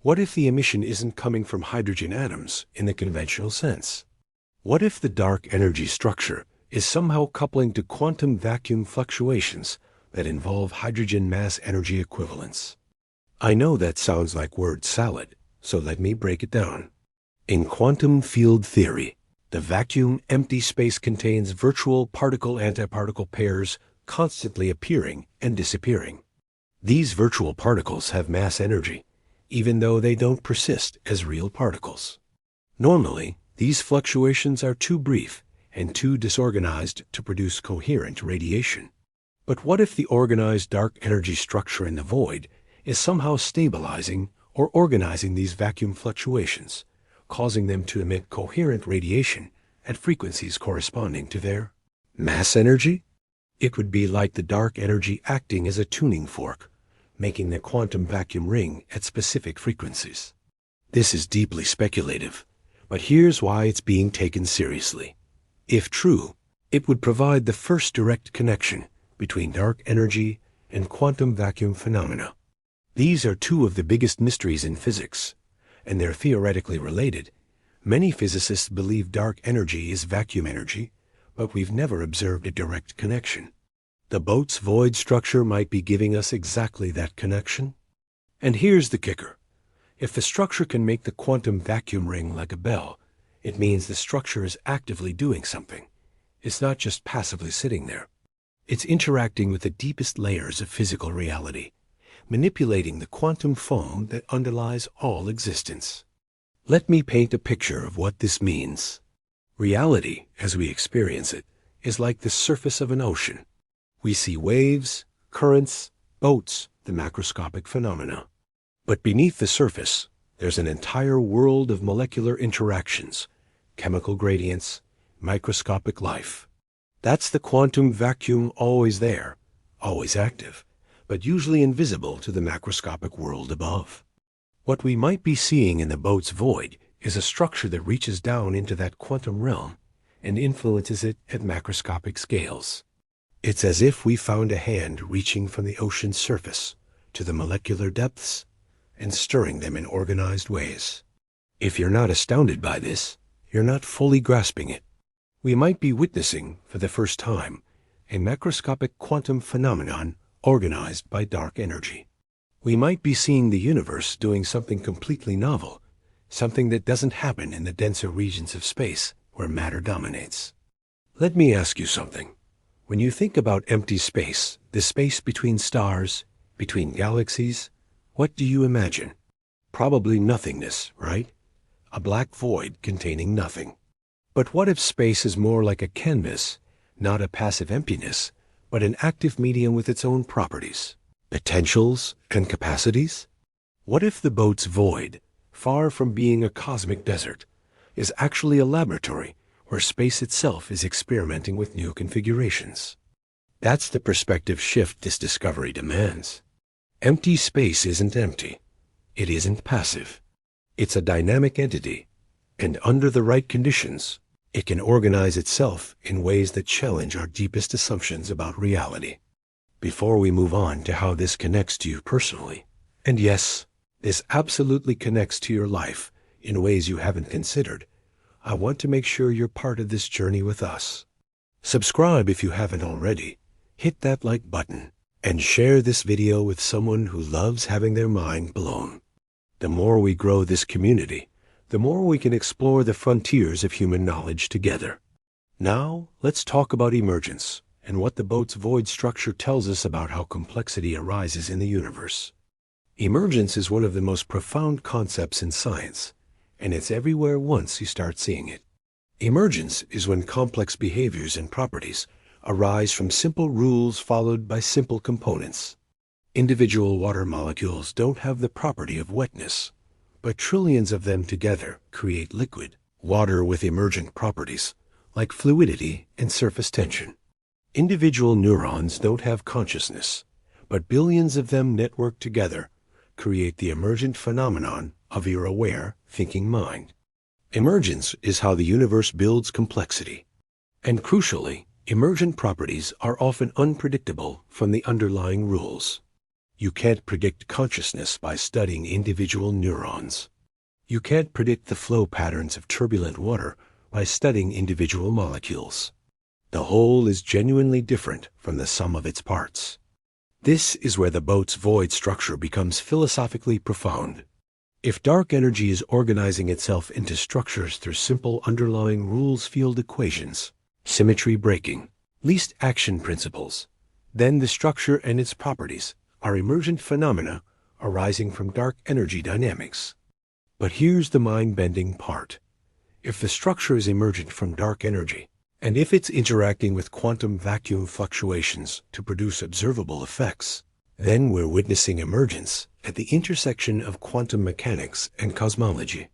What if the emission isn't coming from hydrogen atoms in the conventional sense? What if the dark energy structure is somehow coupling to quantum vacuum fluctuations that involve hydrogen mass energy equivalence? I know that sounds like word salad, so let me break it down. In quantum field theory, the vacuum empty space contains virtual particle-antiparticle pairs constantly appearing and disappearing. These virtual particles have mass energy, even though they don't persist as real particles. Normally, these fluctuations are too brief and too disorganized to produce coherent radiation. But what if the organized dark energy structure in the void is somehow stabilizing or organizing these vacuum fluctuations, causing them to emit coherent radiation at frequencies corresponding to their mass energy? It would be like the dark energy acting as a tuning fork, making the quantum vacuum ring at specific frequencies. This is deeply speculative, But here's why it's being taken seriously. If true, it would provide the first direct connection between dark energy and quantum vacuum phenomena. These are two of the biggest mysteries in physics, and they're theoretically related. Many physicists believe dark energy is vacuum energy, but we've never observed a direct connection. The Boötes Void structure might be giving us exactly that connection. And here's the kicker. If the structure can make the quantum vacuum ring like a bell, it means the structure is actively doing something. It's not just passively sitting there. It's interacting with the deepest layers of physical reality, manipulating the quantum foam that underlies all existence. Let me paint a picture of what this means. Reality, as we experience it, is like the surface of an ocean. We see waves, currents, boats, the macroscopic phenomena. But beneath the surface, there's an entire world of molecular interactions, chemical gradients, microscopic life. That's the quantum vacuum, always there, always active, but usually invisible to the macroscopic world above. What we might be seeing in the Boötes Void is a structure that reaches down into that quantum realm and influences it at macroscopic scales. It's as if we found a hand reaching from the ocean's surface to the molecular depths and stirring them in organized ways. If you're not astounded by this, you're not fully grasping it. We might be witnessing, for the first time, a macroscopic quantum phenomenon organized by dark energy. We might be seeing the universe doing something completely novel, something that doesn't happen in the denser regions of space where matter dominates. Let me ask you something. When you think about empty space, the space between stars, between galaxies, what do you imagine? Probably nothingness, right? A black void containing nothing. But what if space is more like a canvas, not a passive emptiness, but an active medium with its own properties, potentials, and capacities? What if the Boötes Void, far from being a cosmic desert, is actually a laboratory where space itself is experimenting with new configurations? That's the perspective shift this discovery demands. Empty space isn't empty. It isn't passive. It's a dynamic entity, and under the right conditions, it can organize itself in ways that challenge our deepest assumptions about reality. Before we move on to how this connects to you personally, and yes, this absolutely connects to your life in ways you haven't considered, I want to make sure you're part of this journey with us. Subscribe if you haven't already, hit that like button, and share this video with someone who loves having their mind blown. The more we grow this community, the more we can explore the frontiers of human knowledge together. Now, let's talk about emergence and what the Boötes Void structure tells us about how complexity arises in the universe. Emergence is one of the most profound concepts in science, and it's everywhere once you start seeing it. Emergence is when complex behaviors and properties arise from simple rules followed by simple components. Individual water molecules don't have the property of wetness, but trillions of them together create liquid, water with emergent properties, like fluidity and surface tension. Individual neurons don't have consciousness, but billions of them networked together create the emergent phenomenon of your aware, thinking mind. Emergence is how the universe builds complexity. And crucially, emergent properties are often unpredictable from the underlying rules. You can't predict consciousness by studying individual neurons. You can't predict the flow patterns of turbulent water by studying individual molecules. The whole is genuinely different from the sum of its parts. This is where the Boötes Void structure becomes philosophically profound. If dark energy is organizing itself into structures through simple underlying rules field equations, symmetry breaking, least action principles, then the structure and its properties are emergent phenomena arising from dark energy dynamics. But here's the mind-bending part. If the structure is emergent from dark energy, and if it's interacting with quantum vacuum fluctuations to produce observable effects, then we're witnessing emergence at the intersection of quantum mechanics and cosmology.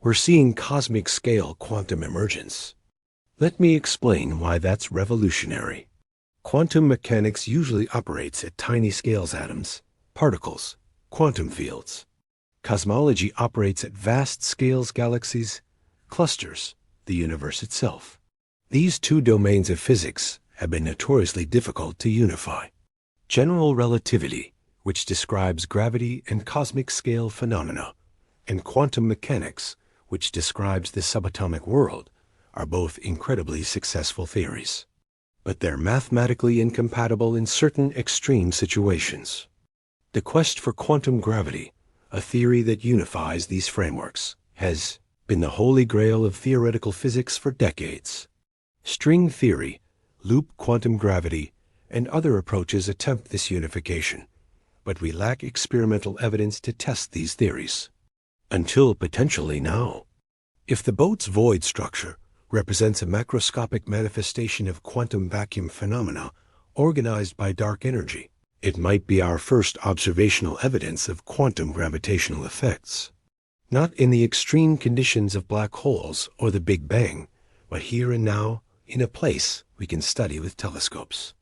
We're seeing cosmic-scale quantum emergence. Let me explain why that's revolutionary. Quantum mechanics usually operates at tiny scales: atoms, particles, quantum fields. Cosmology operates at vast scales: galaxies, clusters, the universe itself. These two domains of physics have been notoriously difficult to unify. General relativity, which describes gravity and cosmic scale phenomena, and quantum mechanics, which describes the subatomic world, are both incredibly successful theories. But they're mathematically incompatible in certain extreme situations. The quest for quantum gravity, a theory that unifies these frameworks, has been the holy grail of theoretical physics for decades. String theory, loop quantum gravity, and other approaches attempt this unification, but we lack experimental evidence to test these theories. Until potentially now. If the Boötes Void structure represents a macroscopic manifestation of quantum vacuum phenomena organized by dark energy, it might be our first observational evidence of quantum gravitational effects. Not in the extreme conditions of black holes or the Big Bang, but here and now in a place we can study with telescopes.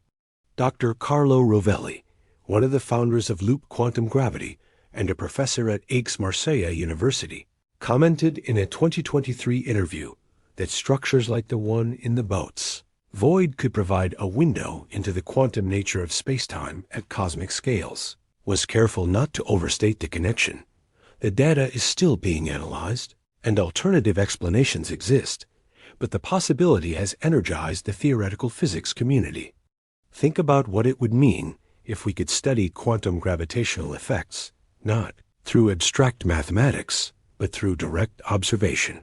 Dr. Carlo Rovelli, one of the founders of loop quantum gravity and a professor at Aix-Marseille University, commented in a 2023 interview that structures like the one in the Boötes Void could provide a window into the quantum nature of spacetime at cosmic scales. Was careful not to overstate the connection. The data is still being analyzed, and alternative explanations exist, but the possibility has energized the theoretical physics community. Think about what it would mean if we could study quantum gravitational effects, not through abstract mathematics, but through direct observation.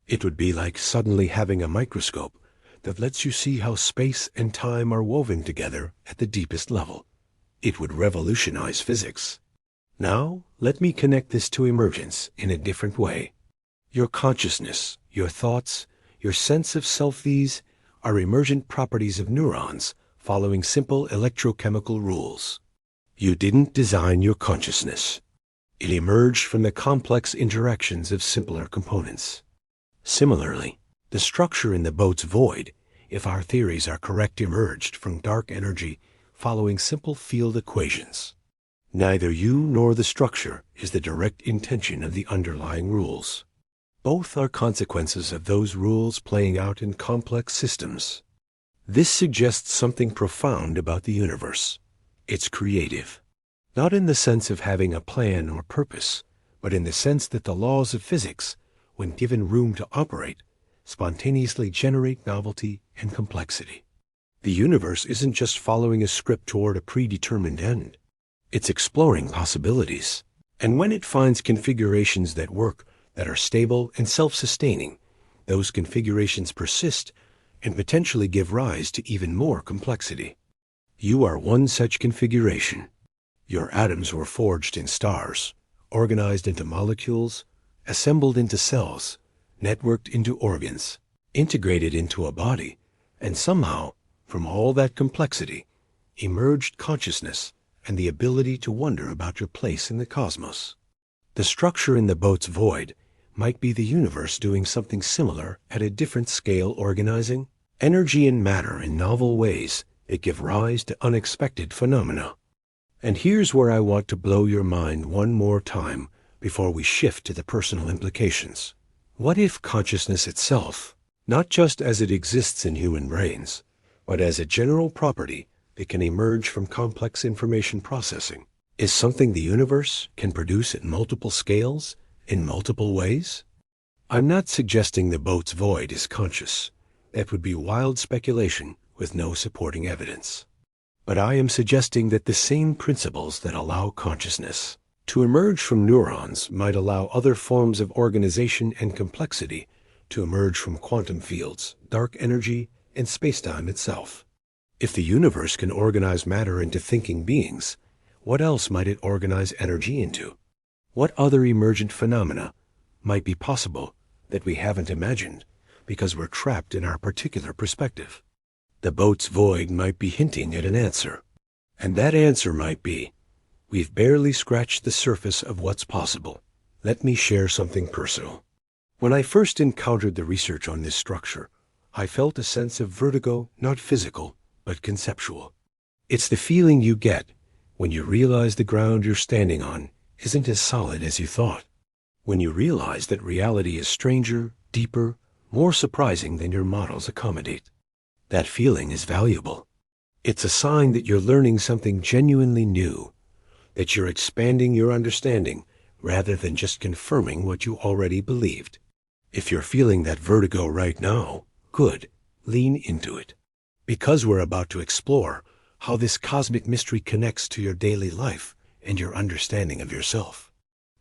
It would be like suddenly having a microscope that lets you see how space and time are woven together at the deepest level. It would revolutionize physics. Now, let me connect this to emergence in a different way. Your consciousness, your thoughts, your sense of self, these are emergent properties of neurons following simple electrochemical rules. You didn't design your consciousness. It emerged from the complex interactions of simpler components. Similarly, the structure in the Boötes Void, if our theories are correct, emerged from dark energy following simple field equations. Neither you nor the structure is the direct intention of the underlying rules. Both are consequences of those rules playing out in complex systems. This suggests something profound about the universe. It's creative. Not in the sense of having a plan or purpose, but in the sense that the laws of physics, when given room to operate, spontaneously generate novelty and complexity. The universe isn't just following a script toward a predetermined end. It's exploring possibilities. And when it finds configurations that work, that are stable and self-sustaining, those configurations persist and potentially give rise to even more complexity. You are one such configuration. Your atoms were forged in stars, organized into molecules, assembled into cells, networked into organs, integrated into a body, and somehow, from all that complexity, emerged consciousness and the ability to wonder about your place in the cosmos. The structure in the Boötes Void might be the universe doing something similar at a different scale, organizing energy and matter in novel ways that give rise to unexpected phenomena. And here's where I want to blow your mind one more time before we shift to the personal implications. What if consciousness itself, not just as it exists in human brains, but as a general property that can emerge from complex information processing, is something the universe can produce at multiple scales, in multiple ways? I'm not suggesting the Boötes Void is conscious. That would be wild speculation with no supporting evidence. But I am suggesting that the same principles that allow consciousness to emerge from neurons might allow other forms of organization and complexity to emerge from quantum fields, dark energy, and spacetime itself. If the universe can organize matter into thinking beings, what else might it organize energy into? What other emergent phenomena might be possible that we haven't imagined because we're trapped in our particular perspective? The Boötes Void might be hinting at an answer, and that answer might be, we've barely scratched the surface of what's possible. Let me share something personal. When I first encountered the research on this structure, I felt a sense of vertigo, not physical, but conceptual. It's the feeling you get when you realize the ground you're standing on isn't as solid as you thought. When you realize that reality is stranger, deeper, more surprising than your models accommodate. That feeling is valuable. It's a sign that you're learning something genuinely new, that you're expanding your understanding rather than just confirming what you already believed. If you're feeling that vertigo right now, good, lean into it. Because we're about to explore how this cosmic mystery connects to your daily life and your understanding of yourself.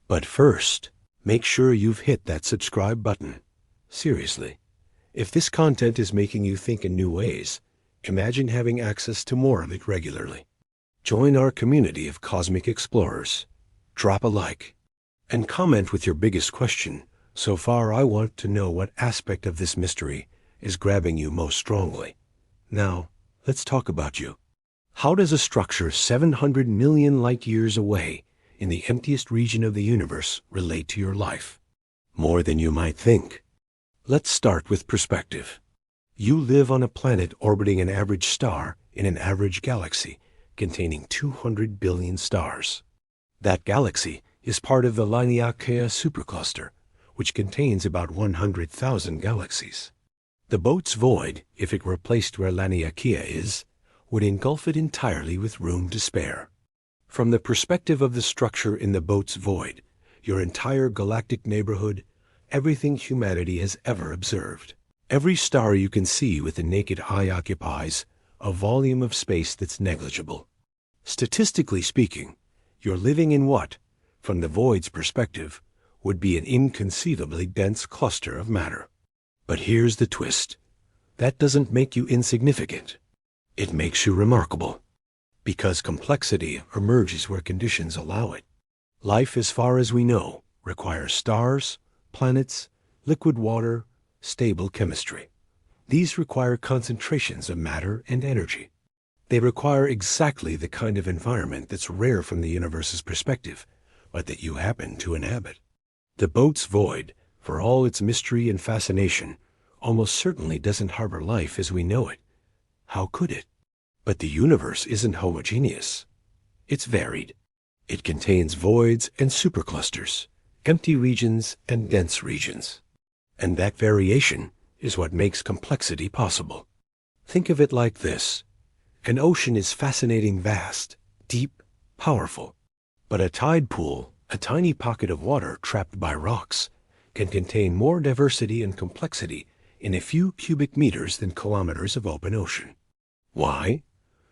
But first, make sure you've hit that subscribe button. Seriously, if this content is making you think in new ways, imagine having access to more of it regularly. Join our community of cosmic explorers. Drop a like and comment with your biggest question. So far, I want to know what aspect of this mystery is grabbing you most strongly. Now, let's talk about you. How does a structure 700 million light years away in the emptiest region of the universe relate to your life? More than you might think. Let's start with perspective. You live on a planet orbiting an average star in an average galaxy containing 200 billion stars. That galaxy is part of the Laniakea supercluster, which contains about 100,000 galaxies. The Boötes Void, if it were placed where Laniakea is, would engulf it entirely with room to spare. From the perspective of the structure in the Boötes Void, your entire galactic neighborhood, everything humanity has ever observed. Every star you can see with the naked eye occupies a volume of space that's negligible. Statistically speaking, you're living in what, from the void's perspective, would be an inconceivably dense cluster of matter. But here's the twist. That doesn't make you insignificant. It makes you remarkable. Because complexity emerges where conditions allow it. Life, as far as we know, requires stars, planets, liquid water, stable chemistry. These require concentrations of matter and energy. They require exactly the kind of environment that's rare from the universe's perspective, but that you happen to inhabit. The Boötes Void, for all its mystery and fascination, almost certainly doesn't harbor life as we know it. How could it? But the universe isn't homogeneous. It's varied. It contains voids and superclusters, empty regions and dense regions. And that variation is what makes complexity possible. Think of it like this. An ocean is fascinating, vast, deep, powerful. But a tide pool, a tiny pocket of water trapped by rocks, can contain more diversity and complexity in a few cubic meters than kilometers of open ocean. Why?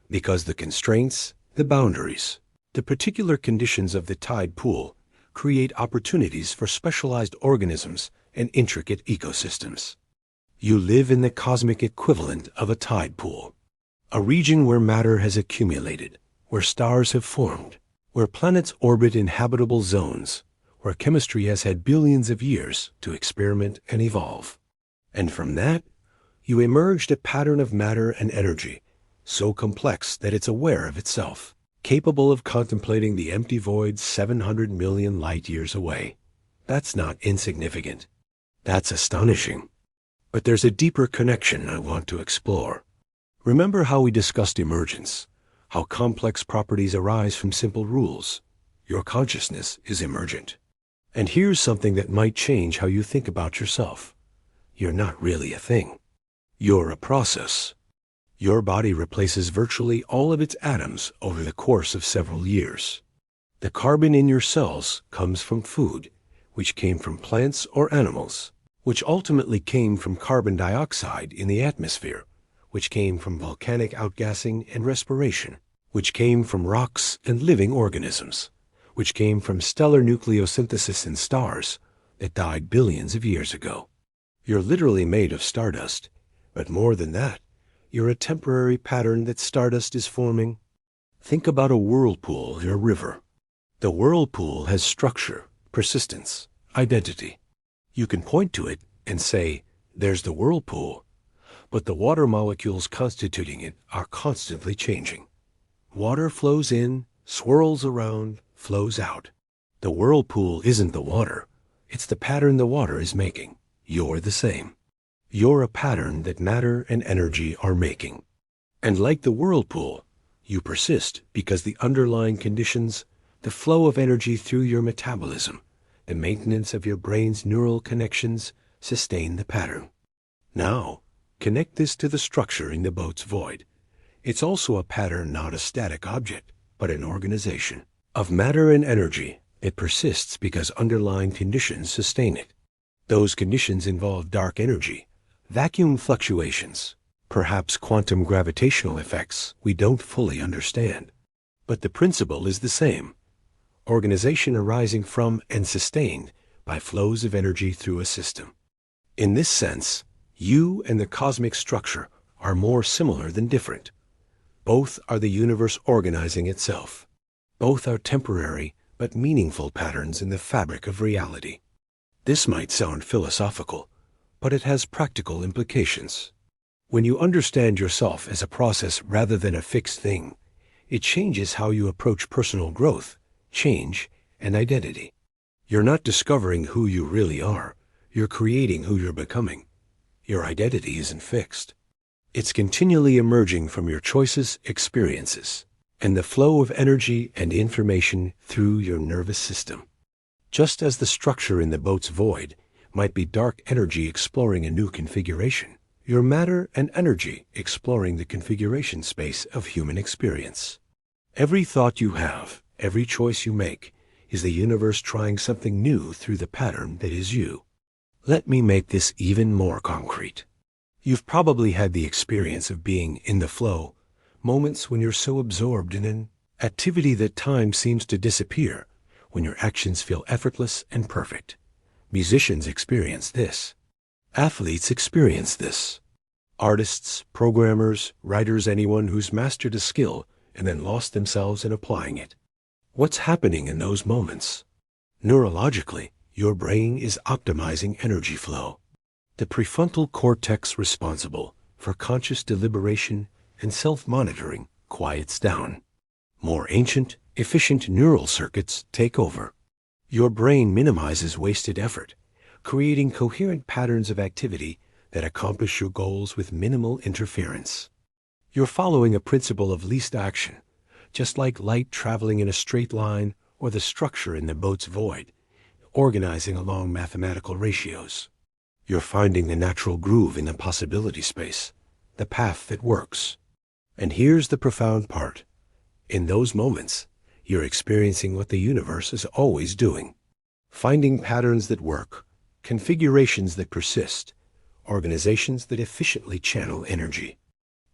Because the constraints, the boundaries, the particular conditions of the tide pool create opportunities for specialized organisms and intricate ecosystems. You live in the cosmic equivalent of a tide pool, a region where matter has accumulated, where stars have formed, where planets orbit in habitable zones, where chemistry has had billions of years to experiment and evolve. And from that, you emerged a pattern of matter and energy, so complex that it's aware of itself, capable of contemplating the empty void 700 million light years away. That's not insignificant. That's astonishing. But there's a deeper connection I want to explore. Remember how we discussed emergence, how complex properties arise from simple rules. Your consciousness is emergent. And here's something that might change how you think about yourself. You're not really a thing. You're a process. Your body replaces virtually all of its atoms over the course of several years. The carbon in your cells comes from food, which came from plants or animals, which ultimately came from carbon dioxide in the atmosphere, which came from volcanic outgassing and respiration, which came from rocks and living organisms, which came from stellar nucleosynthesis in stars that died billions of years ago. You're literally made of stardust, but more than that, you're a temporary pattern that stardust is forming. Think about a whirlpool or a river. The whirlpool has structure, persistence, identity. You can point to it and say, there's the whirlpool, but the water molecules constituting it are constantly changing. Water flows in, swirls around, flows out. The whirlpool isn't the water. It's the pattern the water is making. You're the same. You're a pattern that matter and energy are making. And like the whirlpool, you persist because the underlying conditions, the flow of energy through your metabolism, The maintenance of your brain's neural connections sustain the pattern. Now, connect this to the structure in the Boötes Void. It's also a pattern, not a static object, but an organization of matter and energy. It persists because underlying conditions sustain it. Those conditions involve dark energy, vacuum fluctuations, perhaps quantum gravitational effects we don't fully understand. But the principle is the same. Organization arising from and sustained by flows of energy through a system. In this sense, you and the cosmic structure are more similar than different. Both are the universe organizing itself. Both are temporary but meaningful patterns in the fabric of reality. This might sound philosophical, but it has practical implications. When you understand yourself as a process rather than a fixed thing, it changes how you approach personal growth, change, and identity. You're not discovering who you really are. You're creating who you're becoming. Your identity isn't fixed. It's continually emerging from your choices, experiences, and the flow of energy and information through your nervous system. Just as the structure in the Boötes Void might be dark energy exploring a new configuration, your matter and energy exploring the configuration space of human experience. Every thought you have, every choice you make, is the universe trying something new through the pattern that is you. Let me make this even more concrete. You've probably had the experience of being in the flow, moments when you're so absorbed in an activity that time seems to disappear, when your actions feel effortless and perfect. Musicians experience this. Athletes experience this. Artists, programmers, writers, anyone who's mastered a skill and then lost themselves in applying it. What's happening in those moments? Neurologically, your brain is optimizing energy flow. The prefrontal cortex responsible for conscious deliberation and self-monitoring quiets down. More ancient, efficient neural circuits take over. Your brain minimizes wasted effort, creating coherent patterns of activity that accomplish your goals with minimal interference. You're following a principle of least action, just like light traveling in a straight line or the structure in the Boötes Void, organizing along mathematical ratios. You're finding the natural groove in the possibility space, the path that works. And here's the profound part. In those moments, you're experiencing what the universe is always doing. Finding patterns that work, configurations that persist, organizations that efficiently channel energy.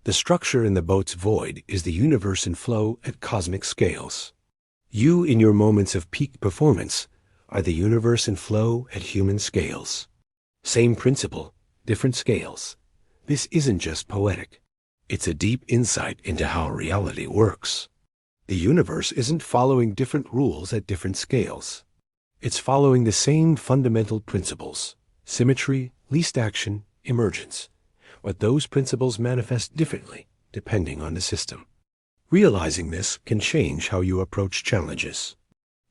The structure in the Boötes Void is the universe in flow at cosmic scales. You, in your moments of peak performance, are the universe in flow at human scales. Same principle, different scales. This isn't just poetic. It's a deep insight into how reality works. The universe isn't following different rules at different scales. It's following the same fundamental principles: symmetry, least action, emergence. But those principles manifest differently depending on the system. Realizing this can change how you approach challenges.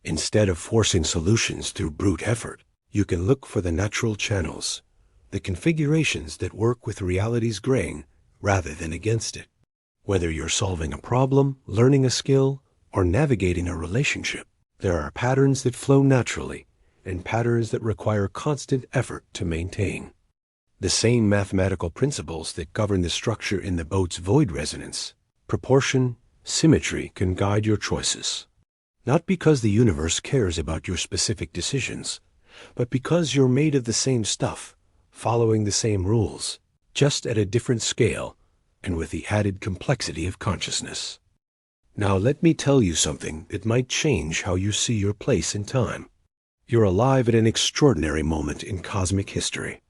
Instead of forcing solutions through brute effort, you can look for the natural channels, the configurations that work with reality's grain rather than against it. Whether you're solving a problem, learning a skill, or navigating a relationship, there are patterns that flow naturally and patterns that require constant effort to maintain. The same mathematical principles that govern the structure in the Boötes Void resonance, proportion, symmetry can guide your choices. Not because the universe cares about your specific decisions, but because you're made of the same stuff, following the same rules, just at a different scale and with the added complexity of consciousness. Now let me tell you something that might change how you see your place in time. You're alive at an extraordinary moment in cosmic history.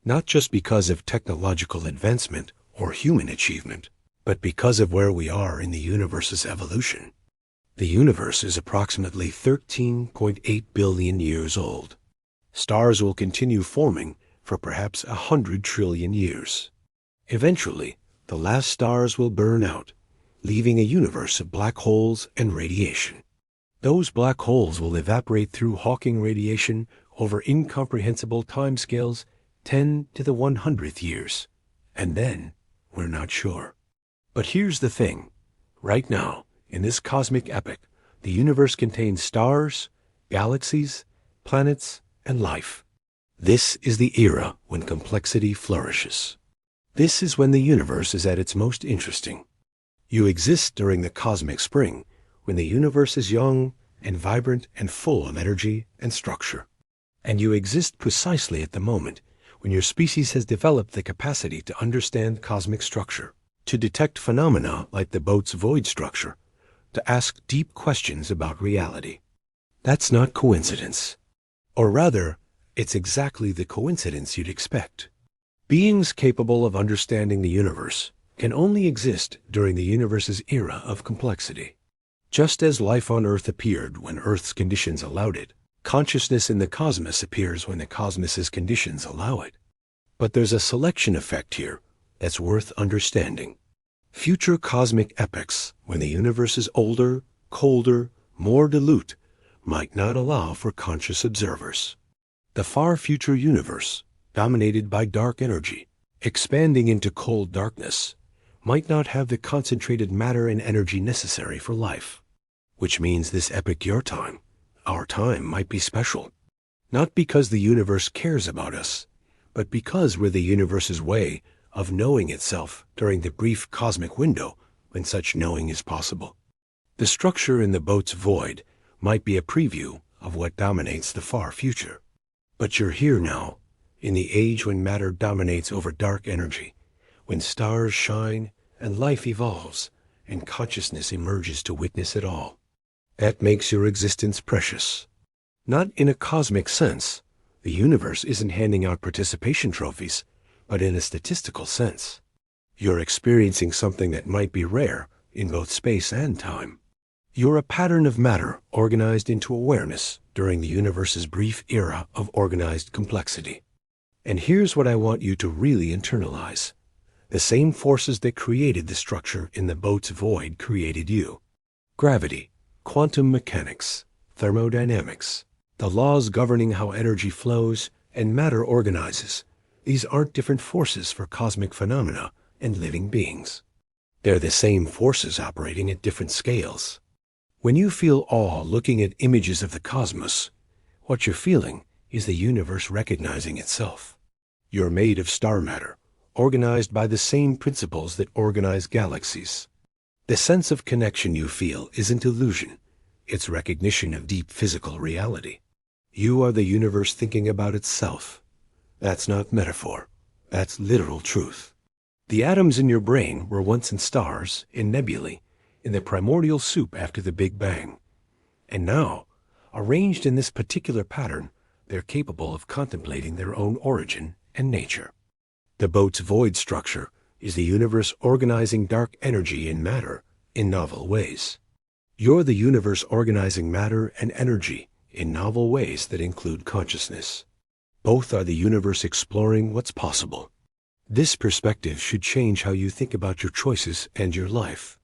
Not just because of technological advancement or human achievement, but because of where we are in the universe's evolution. The universe is approximately 13.8 billion years old. Stars will continue forming for perhaps 100 trillion years. Eventually, the last stars will burn out, leaving a universe of black holes and radiation. Those black holes will evaporate through Hawking radiation over incomprehensible timescales, 10 to the 100th years. And then, we're not sure. But here's the thing. Right now, in this cosmic epoch, the universe contains stars, galaxies, planets, and life. This is the era when complexity flourishes. This is when the universe is at its most interesting. You exist during the cosmic spring, when the universe is young and vibrant and full of energy and structure. And you exist precisely at the moment when your species has developed the capacity to understand cosmic structure, to detect phenomena like the Boötes Void structure, to ask deep questions about reality. That's not coincidence. Or rather, it's exactly the coincidence you'd expect. Beings capable of understanding the universe can only exist during the universe's era of complexity. Just as life on Earth appeared when Earth's conditions allowed it, consciousness in the cosmos appears when the cosmos's conditions allow it. But there's a selection effect here that's worth understanding. Future cosmic epochs, when the universe is older, colder, more dilute, might not allow for conscious observers. The far future universe, dominated by dark energy, expanding into cold darkness, might not have the concentrated matter and energy necessary for life. Which means this epoch, your time, our time, might be special. Not because the universe cares about us, but because we're the universe's way of knowing itself during the brief cosmic window when such knowing is possible. The structure in the Boötes Void might be a preview of what dominates the far future. But you're here now, in the age when matter dominates over dark energy, when stars shine and life evolves and consciousness emerges to witness it all. That makes your existence precious. Not in a cosmic sense. The universe isn't handing out participation trophies, but in a statistical sense. You're experiencing something that might be rare in both space and time. You're a pattern of matter organized into awareness during the universe's brief era of organized complexity. And here's what I want you to really internalize. The same forces that created the structure in the Boötes Void created you. Gravity, quantum mechanics, thermodynamics, the laws governing how energy flows and matter organizes. These aren't different forces for cosmic phenomena and living beings. They're the same forces operating at different scales. When you feel awe looking at images of the cosmos, what you're feeling is the universe recognizing itself. You're made of star matter, organized by the same principles that organize galaxies. The sense of connection you feel isn't illusion. It's recognition of deep physical reality. You are the universe thinking about itself. That's not metaphor. That's literal truth. The atoms in your brain were once in stars, in nebulae, in the primordial soup after the Big Bang. And now, arranged in this particular pattern, they're capable of contemplating their own origin and nature. The Boötes Void structure is the universe organizing dark energy and matter in novel ways. You're the universe organizing matter and energy in novel ways that include consciousness. Both are the universe exploring what's possible. This perspective should change how you think about your choices and your life.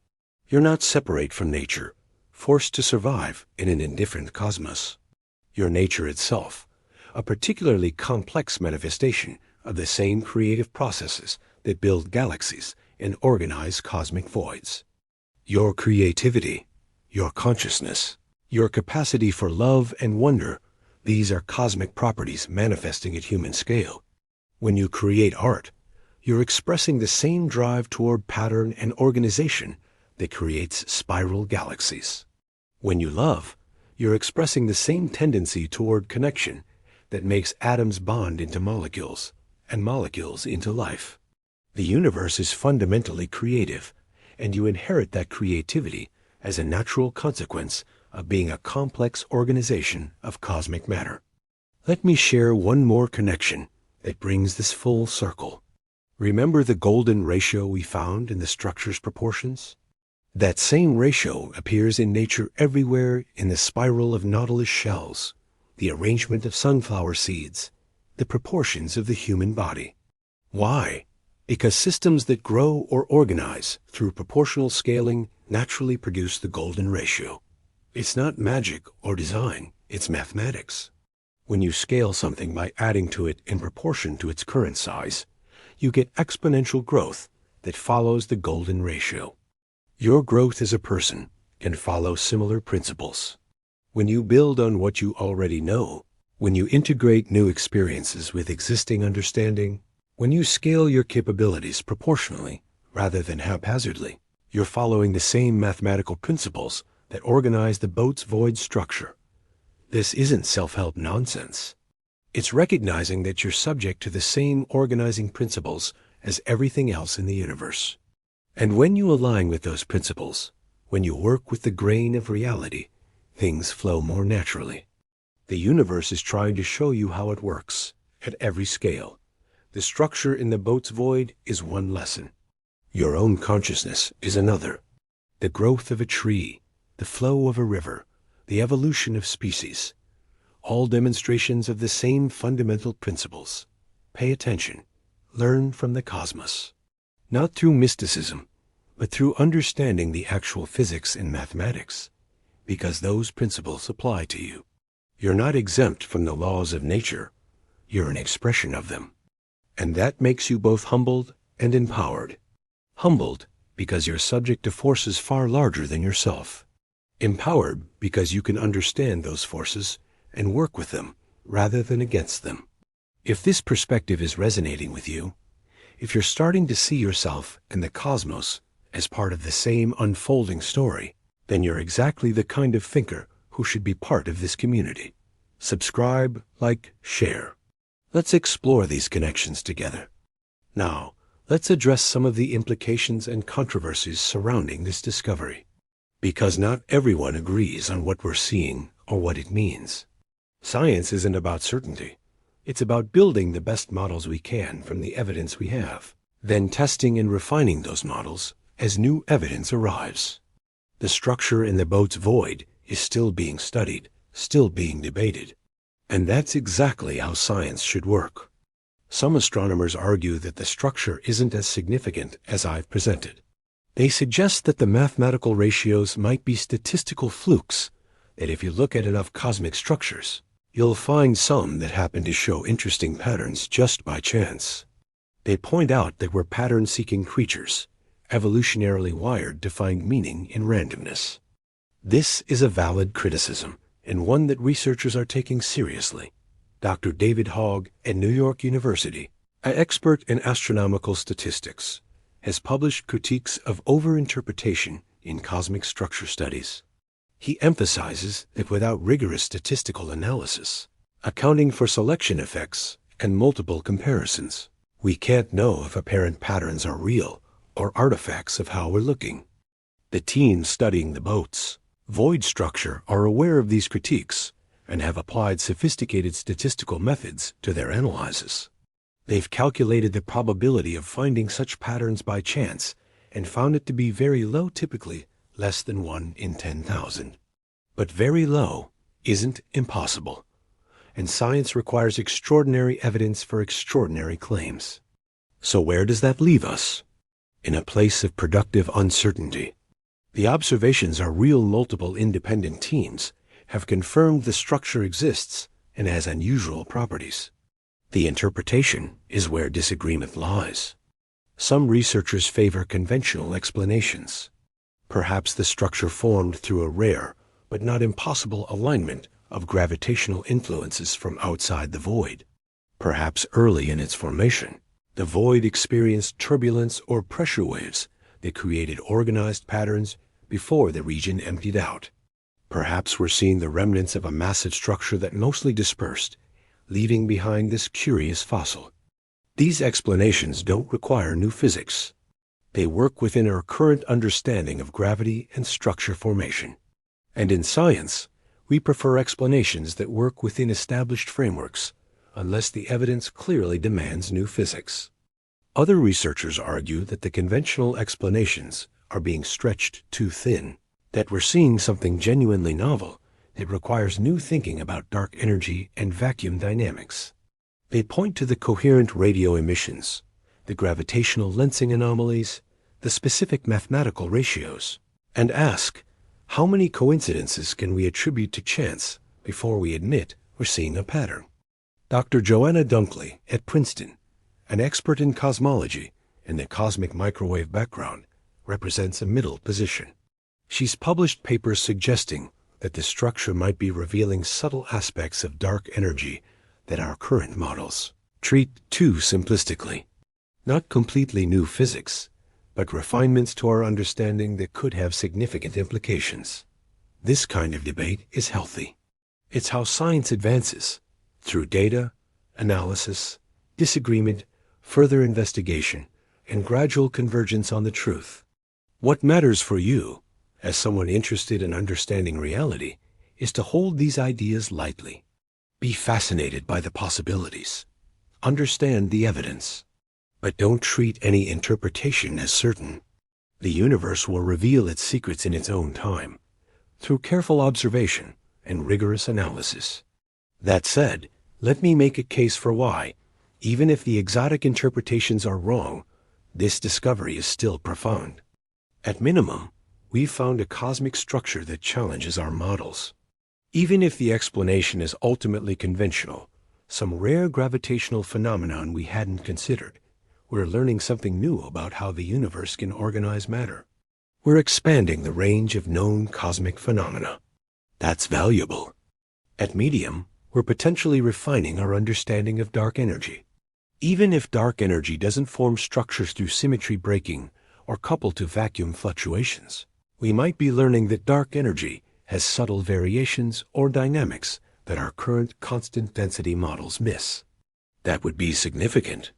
You're not separate from nature, forced to survive in an indifferent cosmos. You're nature itself, a particularly complex manifestation of the same creative processes that build galaxies and organize cosmic voids. Your creativity, your consciousness, your capacity for love and wonder, these are cosmic properties manifesting at human scale. When you create art, you're expressing the same drive toward pattern and organization that creates spiral galaxies. When you love, you're expressing the same tendency toward connection that makes atoms bond into molecules and molecules into life. The universe is fundamentally creative, and you inherit that creativity as a natural consequence of being a complex organization of cosmic matter. Let me share one more connection that brings this full circle. Remember the golden ratio we found in the structure's proportions? That same ratio appears in nature everywhere, in the spiral of nautilus shells, the arrangement of sunflower seeds, the proportions of the human body. Why? Because systems that grow or organize through proportional scaling naturally produce the golden ratio. It's not magic or design, it's mathematics. When you scale something by adding to it in proportion to its current size, you get exponential growth that follows the golden ratio. Your growth as a person can follow similar principles. When you build on what you already know, When you integrate new experiences with existing understanding, when you scale your capabilities proportionally rather than haphazardly, you're following the same mathematical principles that organize the Boötes Void structure. This isn't self-help nonsense. It's recognizing that you're subject to the same organizing principles as everything else in the universe. And when you align with those principles, when you work with the grain of reality, things flow more naturally. The universe is trying to show you how it works, at every scale. The structure in the Boötes Void is one lesson. Your own consciousness is another. The growth of a tree, the flow of a river, the evolution of species, all demonstrations of the same fundamental principles. Pay attention. Learn from the cosmos. Not through mysticism, but through understanding the actual physics and mathematics, because those principles apply to you. You're not exempt from the laws of nature. You're an expression of them. And that makes you both humbled and empowered. Humbled because you're subject to forces far larger than yourself. Empowered because you can understand those forces and work with them rather than against them. If this perspective is resonating with you, if you're starting to see yourself and the cosmos as part of the same unfolding story, then you're exactly the kind of thinker who should be part of this community. Subscribe, like, share. Let's explore these connections together. Now, let's address some of the implications and controversies surrounding this discovery. Because not everyone agrees on what we're seeing or what it means. Science isn't about certainty. It's about building the best models we can from the evidence we have, then testing and refining those models as new evidence arrives. The structure in the Boötes Void is still being studied, still being debated. And that's exactly how science should work. Some astronomers argue that the structure isn't as significant as I've presented. They suggest that the mathematical ratios might be statistical flukes, that if you look at enough cosmic structures, you'll find some that happen to show interesting patterns just by chance. They point out that we're pattern-seeking creatures, evolutionarily wired to find meaning in randomness. This is a valid criticism, and one that researchers are taking seriously. Dr. David Hogg at New York University, an expert in astronomical statistics, has published critiques of overinterpretation in cosmic structure studies. He emphasizes that without rigorous statistical analysis, accounting for selection effects and multiple comparisons, we can't know if apparent patterns are real or artifacts of how we're looking. The team studying the Boötes Void structure are aware of these critiques and have applied sophisticated statistical methods to their analyses. They've calculated the probability of finding such patterns by chance and found it to be very low, typically less than 1 in 10,000. But very low isn't impossible, and science requires extraordinary evidence for extraordinary claims. So where does that leave us? In a place of productive uncertainty. The observations our real multiple independent teams have confirmed the structure exists and has unusual properties. The interpretation is where disagreement lies. Some researchers favor conventional explanations. Perhaps the structure formed through a rare but not impossible alignment of gravitational influences from outside the void. Perhaps early in its formation, the void experienced turbulence or pressure waves that created organized patterns before the region emptied out. Perhaps we're seeing the remnants of a massive structure that mostly dispersed, leaving behind this curious fossil. These explanations don't require new physics. They work within our current understanding of gravity and structure formation. And in science, we prefer explanations that work within established frameworks, unless the evidence clearly demands new physics. Other researchers argue that the conventional explanations are being stretched too thin, that we're seeing something genuinely novel that requires new thinking about dark energy and vacuum dynamics. They point to the coherent radio emissions, the gravitational lensing anomalies, the specific mathematical ratios, and ask, how many coincidences can we attribute to chance before we admit we're seeing a pattern? Dr. Joanna Dunkley at Princeton, an expert in cosmology and the cosmic microwave background, represents a middle position. She's published papers suggesting that the structure might be revealing subtle aspects of dark energy that our current models treat too simplistically. Not completely new physics, but refinements to our understanding that could have significant implications. This kind of debate is healthy. It's how science advances, through data, analysis, disagreement, further investigation, and gradual convergence on the truth. What matters for you, as someone interested in understanding reality, is to hold these ideas lightly. Be fascinated by the possibilities. Understand the evidence. But don't treat any interpretation as certain. The universe will reveal its secrets in its own time, through careful observation and rigorous analysis. That said, let me make a case for why, even if the exotic interpretations are wrong, this discovery is still profound. At minimum, we've found a cosmic structure that challenges our models. Even if the explanation is ultimately conventional, some rare gravitational phenomenon we hadn't considered, we're learning something new about how the universe can organize matter. We're expanding the range of known cosmic phenomena. That's valuable. At medium, we're potentially refining our understanding of dark energy. Even if dark energy doesn't form structures through symmetry breaking or coupled to vacuum fluctuations, we might be learning that dark energy has subtle variations or dynamics that our current constant density models miss. That would be significant.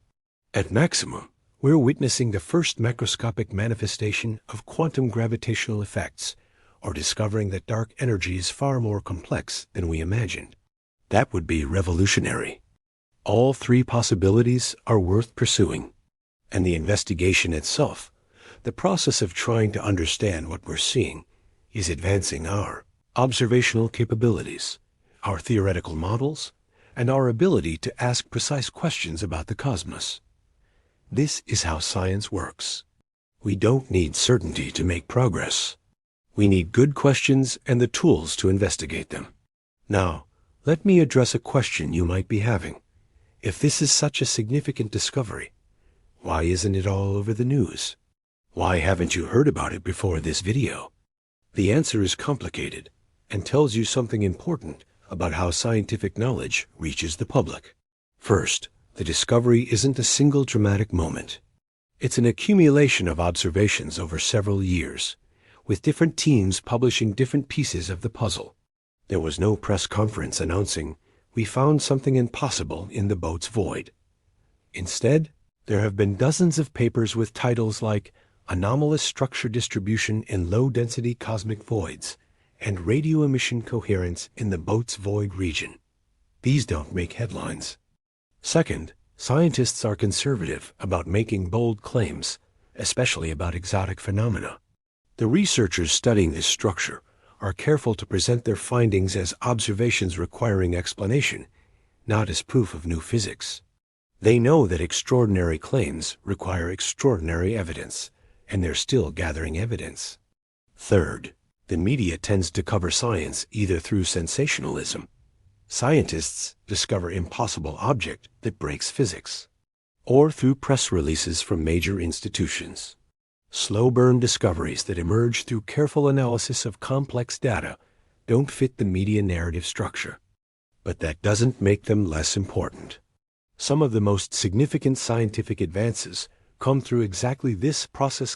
At maximum, we're witnessing the first macroscopic manifestation of quantum gravitational effects, or discovering that dark energy is far more complex than we imagined. That would be revolutionary. All three possibilities are worth pursuing, and the investigation itself, the process of trying to understand what we're seeing, is advancing our observational capabilities, our theoretical models, and our ability to ask precise questions about the cosmos. This is how science works. We don't need certainty to make progress. We need good questions and the tools to investigate them. Now, let me address a question you might be having. If this is such a significant discovery, why isn't it all over the news? Why haven't you heard about it before this video? The answer is complicated and tells you something important about how scientific knowledge reaches the public. First, the discovery isn't a single dramatic moment. It's an accumulation of observations over several years, with different teams publishing different pieces of the puzzle. There was no press conference announcing, "We found something impossible in the Boötes Void." Instead, there have been dozens of papers with titles like "Anomalous Structure Distribution in Low-Density Cosmic Voids" and "Radio Emission Coherence in the Boötes Void Region." These don't make headlines. Second, scientists are conservative about making bold claims, especially about exotic phenomena. The researchers studying this structure are careful to present their findings as observations requiring explanation, not as proof of new physics. They know that extraordinary claims require extraordinary evidence, and they're still gathering evidence. Third, the media tends to cover science either through sensationalism. Scientists discover impossible object that breaks physics, or through press releases from major institutions. Slow-burn discoveries that emerge through careful analysis of complex data don't fit the media narrative structure. But that doesn't make them less important. Some of the most significant scientific advances come through exactly this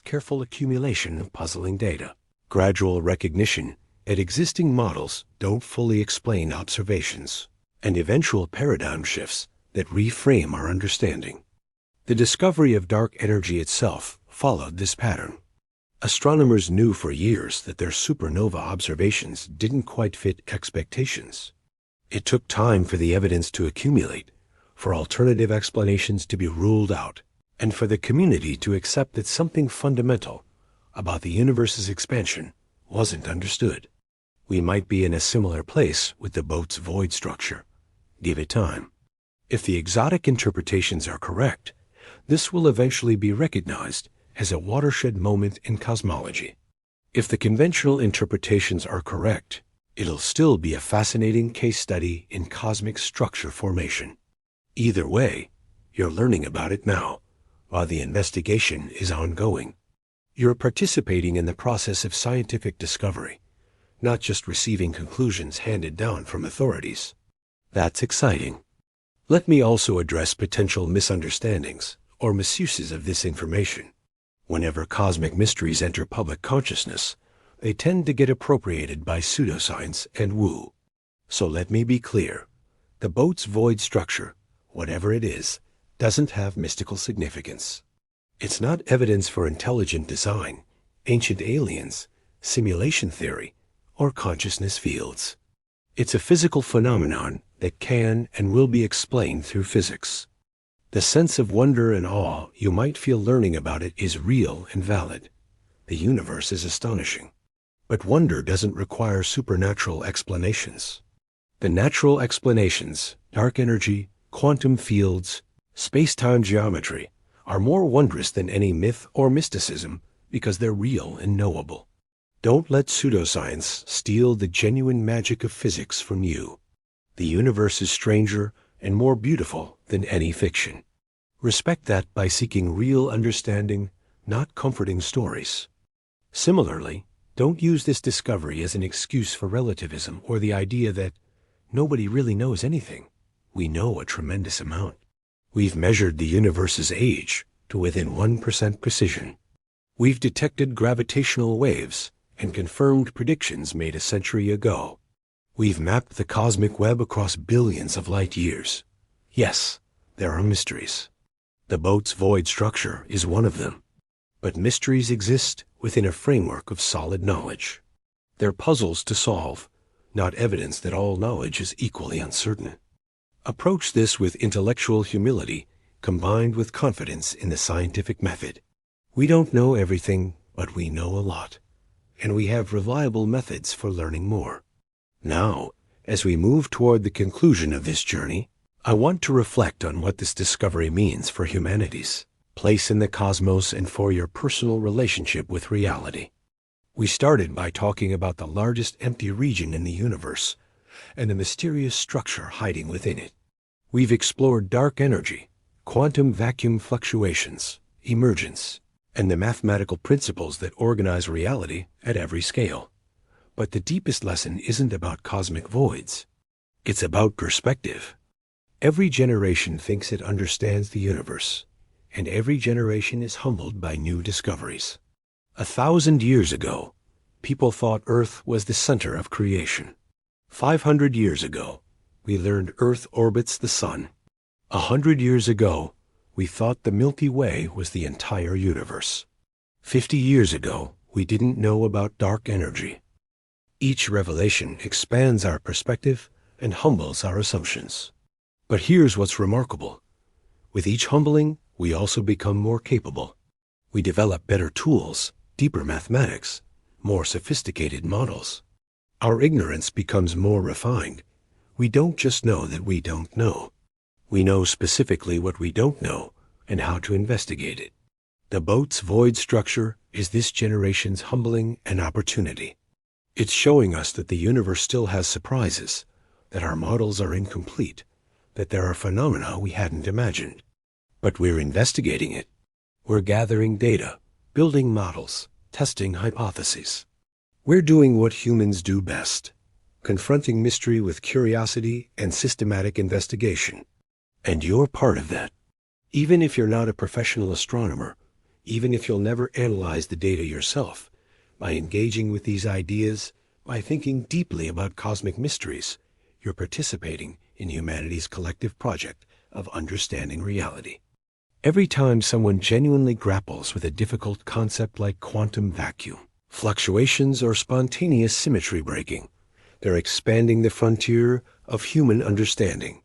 careful accumulation of puzzling data. Gradual recognition that existing models don't fully explain observations, and eventual paradigm shifts that reframe our understanding. The discovery of dark energy itself followed this pattern. Astronomers knew for years that their supernova observations didn't quite fit expectations. It took time for the evidence to accumulate, for alternative explanations to be ruled out, and for the community to accept that something fundamental about the universe's expansion wasn't understood. We might be in a similar place with the Boötes Void structure. Give it time. If the exotic interpretations are correct, this will eventually be recognized as a watershed moment in cosmology. If the conventional interpretations are correct, it'll still be a fascinating case study in cosmic structure formation. Either way, you're learning about it now, while the investigation is ongoing. You're participating in the process of scientific discovery, not just receiving conclusions handed down from authorities. That's exciting. Let me also address potential misunderstandings or misuses of this information. Whenever cosmic mysteries enter public consciousness, they tend to get appropriated by pseudoscience and woo. So let me be clear. The Boötes Void structure, whatever it is, doesn't have mystical significance. It's not evidence for intelligent design, ancient aliens, simulation theory, or consciousness fields. It's a physical phenomenon that can and will be explained through physics. The sense of wonder and awe you might feel learning about it is real and valid. The universe is astonishing. But wonder doesn't require supernatural explanations. The natural explanations, dark energy, quantum fields, space-time geometry, are more wondrous than any myth or mysticism because they're real and knowable. Don't let pseudoscience steal the genuine magic of physics from you. The universe is stranger and more beautiful than any fiction. Respect that by seeking real understanding, not comforting stories. Similarly, don't use this discovery as an excuse for relativism or the idea that nobody really knows anything. We know a tremendous amount. We've measured the universe's age to within 1% precision. We've detected gravitational waves and confirmed predictions made a century ago. We've mapped the cosmic web across billions of light years. Yes, there are mysteries. The Boötes Void structure is one of them. But mysteries exist within a framework of solid knowledge. They're puzzles to solve, not evidence that all knowledge is equally uncertain. Approach this with intellectual humility combined with confidence in the scientific method. We don't know everything, but we know a lot, and we have reliable methods for learning more. Now, as we move toward the conclusion of this journey, I want to reflect on what this discovery means for humanity's place in the cosmos and for your personal relationship with reality. We started by talking about the largest empty region in the universe and the mysterious structure hiding within it. We've explored dark energy, quantum vacuum fluctuations, emergence, and the mathematical principles that organize reality at every scale. But the deepest lesson isn't about cosmic voids. It's about perspective. Every generation thinks it understands the universe, and every generation is humbled by new discoveries. 1,000 years ago, people thought Earth was the center of creation. 500 years ago, we learned Earth orbits the Sun. 100 years ago, we thought the Milky Way was the entire universe. 50 years ago, we didn't know about dark energy. Each revelation expands our perspective and humbles our assumptions. But here's what's remarkable. With each humbling, we also become more capable. We develop better tools, deeper mathematics, more sophisticated models. Our ignorance becomes more refined. We don't just know that we don't know. We know specifically what we don't know and how to investigate it. The Boötes Void structure is this generation's humbling and opportunity. It's showing us that the universe still has surprises, that our models are incomplete, that there are phenomena we hadn't imagined. But we're investigating it. We're gathering data, building models, testing hypotheses. We're doing what humans do best, confronting mystery with curiosity and systematic investigation. And you're part of that. Even if you're not a professional astronomer, even if you'll never analyze the data yourself, by engaging with these ideas, by thinking deeply about cosmic mysteries, you're participating in humanity's collective project of understanding reality. Every time someone genuinely grapples with a difficult concept like quantum vacuum, fluctuations, or spontaneous symmetry breaking, they're expanding the frontier of human understanding.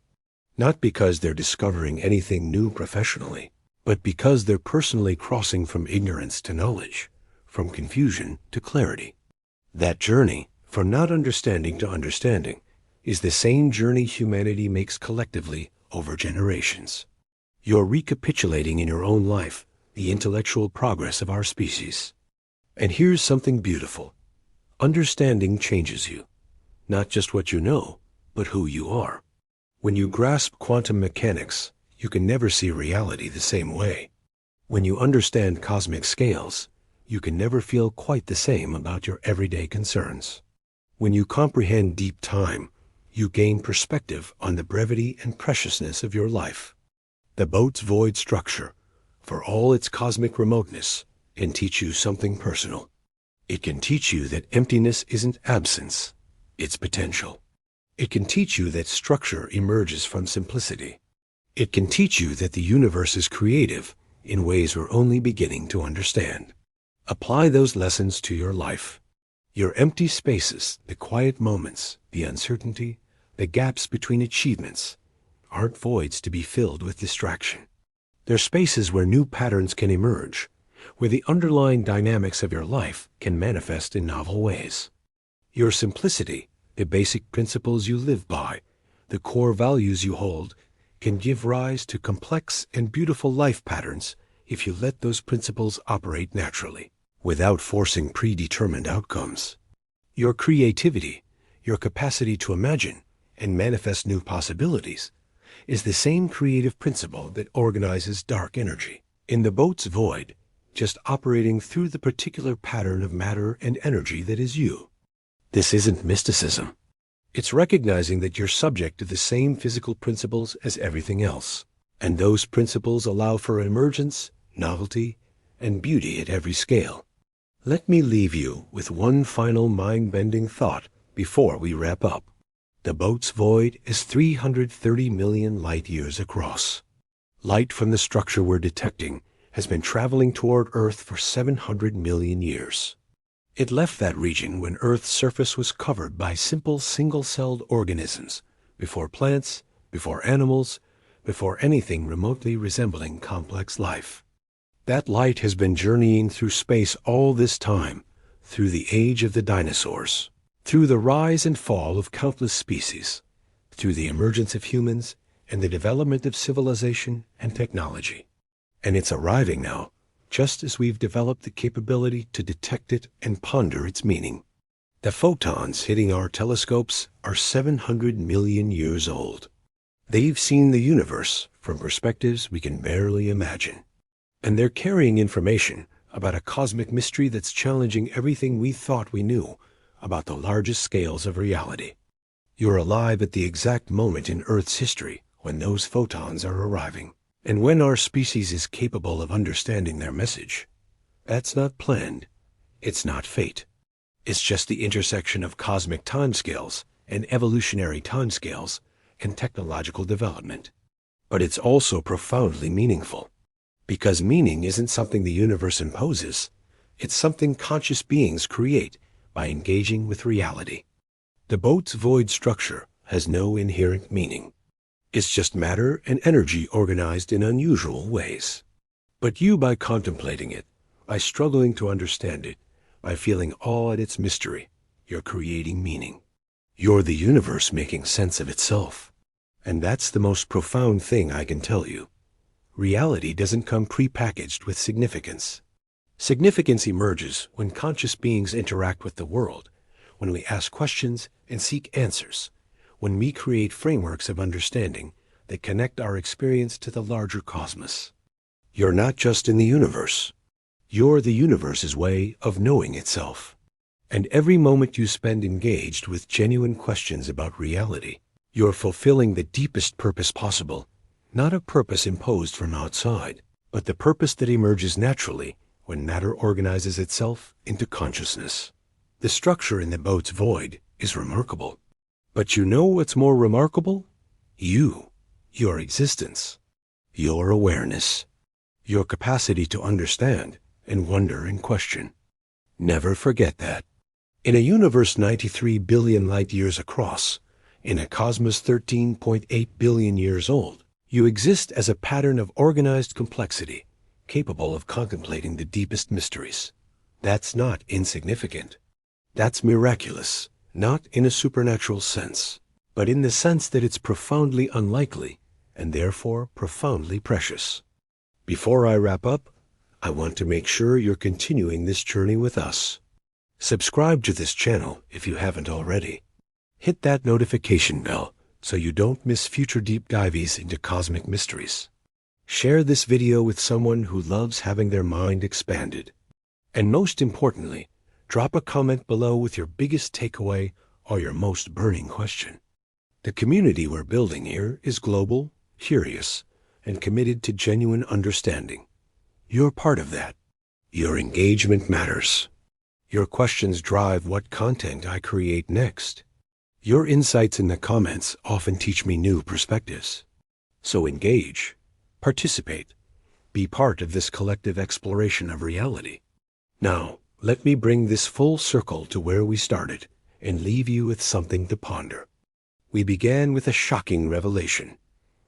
Not because they're discovering anything new professionally, but because they're personally crossing from ignorance to knowledge, from confusion to clarity. That journey, from not understanding to understanding, is the same journey humanity makes collectively over generations. You're recapitulating in your own life the intellectual progress of our species. And here's something beautiful. Understanding changes you. Not just what you know, but who you are. When you grasp quantum mechanics, you can never see reality the same way. When you understand cosmic scales, you can never feel quite the same about your everyday concerns. When you comprehend deep time, you gain perspective on the brevity and preciousness of your life. The Boötes Void structure, for all its cosmic remoteness, can teach you something personal. It can teach you that emptiness isn't absence, it's potential. It can teach you that structure emerges from simplicity. It can teach you that the universe is creative in ways we're only beginning to understand. Apply those lessons to your life. Your empty spaces, the quiet moments, the uncertainty, the gaps between achievements, aren't voids to be filled with distraction. They're spaces where new patterns can emerge, where the underlying dynamics of your life can manifest in novel ways. Your simplicity, the basic principles you live by, the core values you hold, can give rise to complex and beautiful life patterns if you let those principles operate naturally, without forcing predetermined outcomes. Your creativity, your capacity to imagine and manifest new possibilities, is the same creative principle that organizes dark energy. In the Boötes Void, just operating through the particular pattern of matter and energy that is you. This isn't mysticism. It's recognizing that you're subject to the same physical principles as everything else, and those principles allow for emergence, novelty, and beauty at every scale. Let me leave you with one final mind-bending thought before we wrap up. The Boötes Void is 330 million light-years across. Light from the structure we're detecting has been traveling toward Earth for 700 million years. It left that region when Earth's surface was covered by simple single-celled organisms, before plants, before animals, before anything remotely resembling complex life. That light has been journeying through space all this time, through the age of the dinosaurs, through the rise and fall of countless species, through the emergence of humans and the development of civilization and technology. And it's arriving now, just as we've developed the capability to detect it and ponder its meaning. The photons hitting our telescopes are 700 million years old. They've seen the universe from perspectives we can barely imagine. And they're carrying information about a cosmic mystery that's challenging everything we thought we knew about the largest scales of reality. You're alive at the exact moment in Earth's history when those photons are arriving. And when our species is capable of understanding their message, that's not planned. It's not fate. It's just the intersection of cosmic timescales and evolutionary timescales and technological development. But it's also profoundly meaningful. Because meaning isn't something the universe imposes. It's something conscious beings create by engaging with reality. The Boötes Void structure has no inherent meaning. It's just matter and energy organized in unusual ways. But you, by contemplating it, by struggling to understand it, by feeling awe at its mystery, you're creating meaning. You're the universe making sense of itself. And that's the most profound thing I can tell you. Reality doesn't come prepackaged with significance. Significance emerges when conscious beings interact with the world, when we ask questions and seek answers, when we create frameworks of understanding that connect our experience to the larger cosmos. You're not just in the universe. You're the universe's way of knowing itself. And every moment you spend engaged with genuine questions about reality, you're fulfilling the deepest purpose possible, not a purpose imposed from outside, but the purpose that emerges naturally when matter organizes itself into consciousness. The structure in the Boötes Void is remarkable. But you know what's more remarkable? You, your existence, your awareness, your capacity to understand and wonder and question. Never forget that. In a universe 93 billion light-years across, in a cosmos 13.8 billion years old, you exist as a pattern of organized complexity, capable of contemplating the deepest mysteries. That's not insignificant. That's miraculous. Not in a supernatural sense, but in the sense that it's profoundly unlikely and therefore profoundly precious. Before I wrap up, I want to make sure you're continuing this journey with us. Subscribe to this channel if you haven't already. Hit that notification bell so you don't miss future deep dives into cosmic mysteries. Share this video with someone who loves having their mind expanded. And most importantly, drop a comment below with your biggest takeaway or your most burning question. The community we're building here is global, curious, and committed to genuine understanding. You're part of that. Your engagement matters. Your questions drive what content I create next. Your insights in the comments often teach me new perspectives. So engage, participate, be part of this collective exploration of reality. Now, let me bring this full circle to where we started and leave you with something to ponder. We began with a shocking revelation.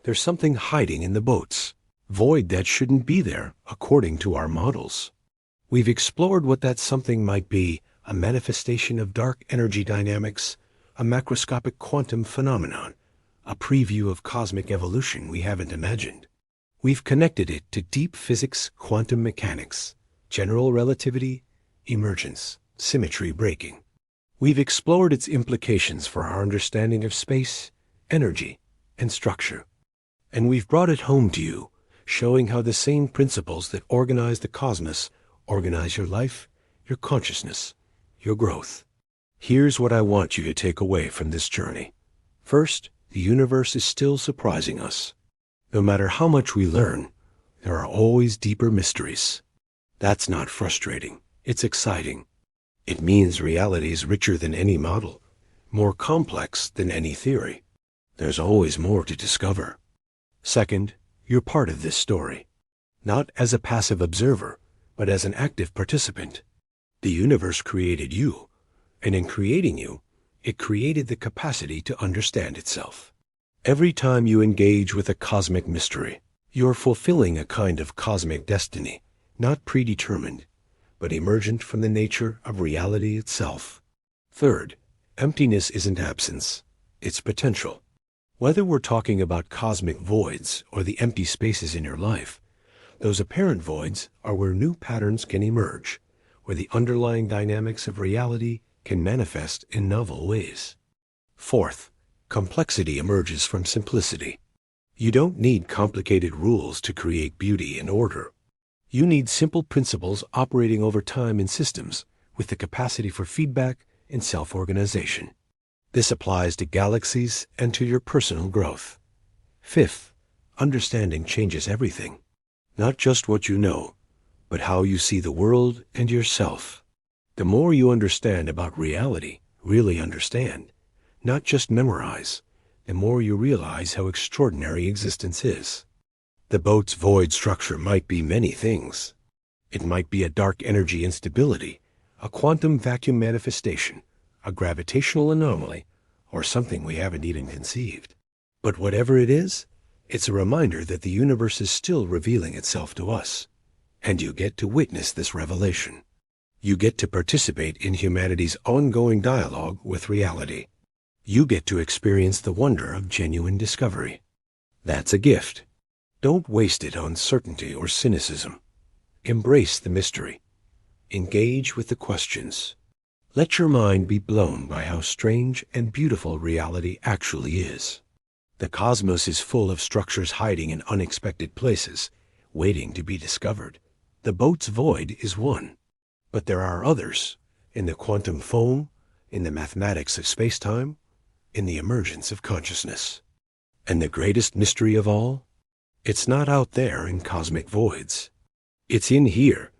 There's something hiding in the Boötes Void that shouldn't be there, according to our models. We've explored what that something might be: a manifestation of dark energy dynamics, a macroscopic quantum phenomenon, a preview of cosmic evolution we haven't imagined. We've connected it to deep physics, quantum mechanics, general relativity, emergence, symmetry breaking. We've explored its implications for our understanding of space, energy, and structure. And we've brought it home to you, showing how the same principles that organize the cosmos organize your life, your consciousness, your growth. Here's what I want you to take away from this journey. First, the universe is still surprising us. No matter how much we learn, there are always deeper mysteries. That's not frustrating. It's exciting. It means reality is richer than any model, more complex than any theory. There's always more to discover. Second, you're part of this story, not as a passive observer, but as an active participant. The universe created you, and in creating you, it created the capacity to understand itself. Every time you engage with a cosmic mystery, you're fulfilling a kind of cosmic destiny, not predetermined, but emergent from the nature of reality itself. Third, emptiness isn't absence, it's potential. Whether we're talking about cosmic voids or the empty spaces in your life, those apparent voids are where new patterns can emerge, where the underlying dynamics of reality can manifest in novel ways. Fourth, complexity emerges from simplicity. You don't need complicated rules to create beauty and order. You need simple principles operating over time in systems with the capacity for feedback and self-organization. This applies to galaxies and to your personal growth. Fifth, understanding changes everything. Not just what you know, but how you see the world and yourself. The more you understand about reality, really understand, not just memorize, the more you realize how extraordinary existence is. The Boötes Void structure might be many things. It might be a dark energy instability, a quantum vacuum manifestation, a gravitational anomaly, or something we haven't even conceived. But whatever it is, it's a reminder that the universe is still revealing itself to us, and you get to witness this revelation. You get to participate in humanity's ongoing dialogue with reality. You get to experience the wonder of genuine discovery. That's a gift. Don't waste it on certainty or cynicism. Embrace the mystery. Engage with the questions. Let your mind be blown by how strange and beautiful reality actually is. The cosmos is full of structures hiding in unexpected places, waiting to be discovered. The Boötes Void is one. But there are others, in the quantum foam, in the mathematics of space-time, in the emergence of consciousness. And the greatest mystery of all? It's not out there in cosmic voids. It's in here,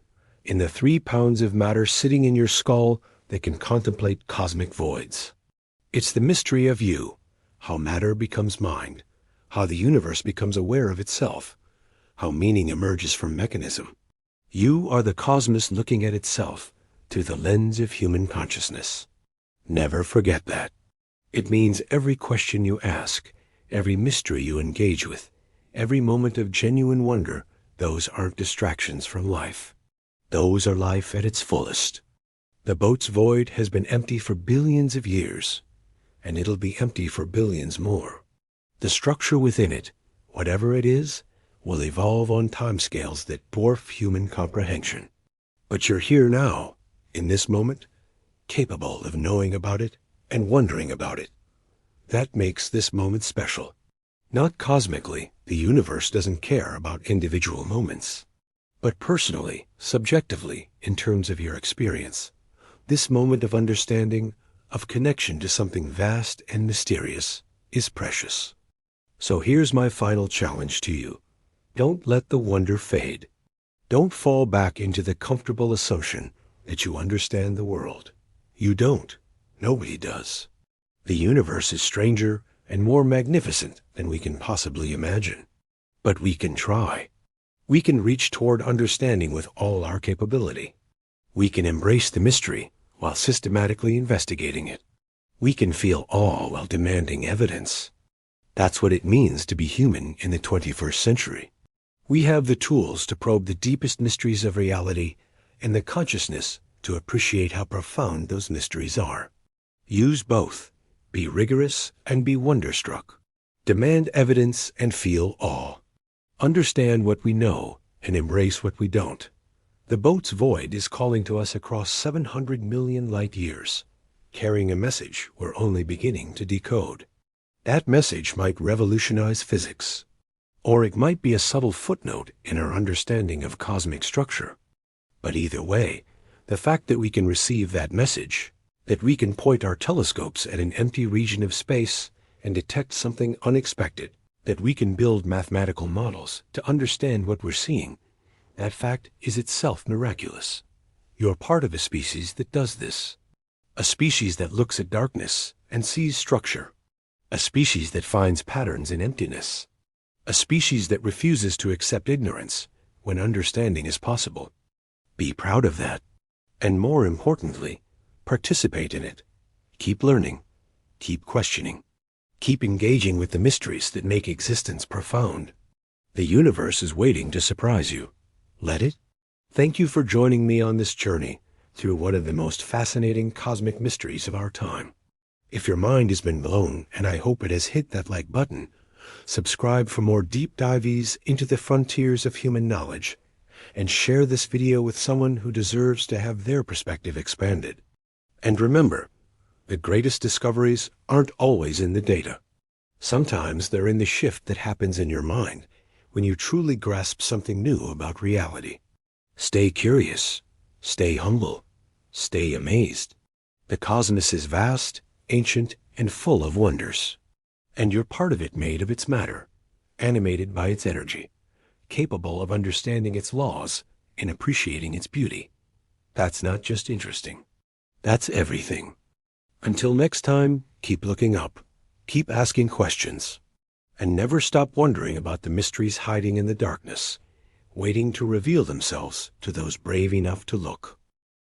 in the 3 pounds of matter sitting in your skull that can contemplate cosmic voids. It's the mystery of you, how matter becomes mind, how the universe becomes aware of itself, how meaning emerges from mechanism. You are the cosmos looking at itself through the lens of human consciousness. Never forget that. It means every question you ask, every mystery you engage with, every moment of genuine wonder, those aren't distractions from life. Those are life at its fullest. The Boötes Void has been empty for billions of years, and it'll be empty for billions more. The structure within it, whatever it is, will evolve on timescales that dwarf human comprehension. But you're here now, in this moment, capable of knowing about it and wondering about it. That makes this moment special. Not cosmically, the universe doesn't care about individual moments. But personally, subjectively, in terms of your experience, this moment of understanding, of connection to something vast and mysterious, is precious. So here's my final challenge to you. Don't let the wonder fade. Don't fall back into the comfortable assumption that you understand the world. You don't. Nobody does. The universe is stranger and more magnificent than we can possibly imagine. But we can try. We can reach toward understanding with all our capability. We can embrace the mystery while systematically investigating it. We can feel awe while demanding evidence. That's what it means to be human in the 21st century. We have the tools to probe the deepest mysteries of reality and the consciousness to appreciate how profound those mysteries are. Use both. Be rigorous and be wonderstruck. Demand evidence and feel awe. Understand what we know and embrace what we don't. The Boötes Void is calling to us across 700 million light years, carrying a message we're only beginning to decode. That message might revolutionize physics, or it might be a subtle footnote in our understanding of cosmic structure. But either way, the fact that we can receive that message, that we can point our telescopes at an empty region of space and detect something unexpected, that we can build mathematical models to understand what we're seeing, that fact is itself miraculous. You're part of a species that does this. A species that looks at darkness and sees structure. A species that finds patterns in emptiness. A species that refuses to accept ignorance when understanding is possible. Be proud of that. And more importantly, participate in it. Keep learning. Keep questioning. Keep engaging with the mysteries that make existence profound. The universe is waiting to surprise you. Let it. Thank you for joining me on this journey through one of the most fascinating cosmic mysteries of our time. If your mind has been blown, and I hope it has hit that like button, subscribe for more deep dives into the frontiers of human knowledge, and share this video with someone who deserves to have their perspective expanded. And remember, the greatest discoveries aren't always in the data. Sometimes they're in the shift that happens in your mind when you truly grasp something new about reality. Stay curious, stay humble, stay amazed. The cosmos is vast, ancient, and full of wonders. And you're part of it, made of its matter, animated by its energy, capable of understanding its laws and appreciating its beauty. That's not just interesting. That's everything. Until next time, keep looking up, keep asking questions, and never stop wondering about the mysteries hiding in the darkness, waiting to reveal themselves to those brave enough to look.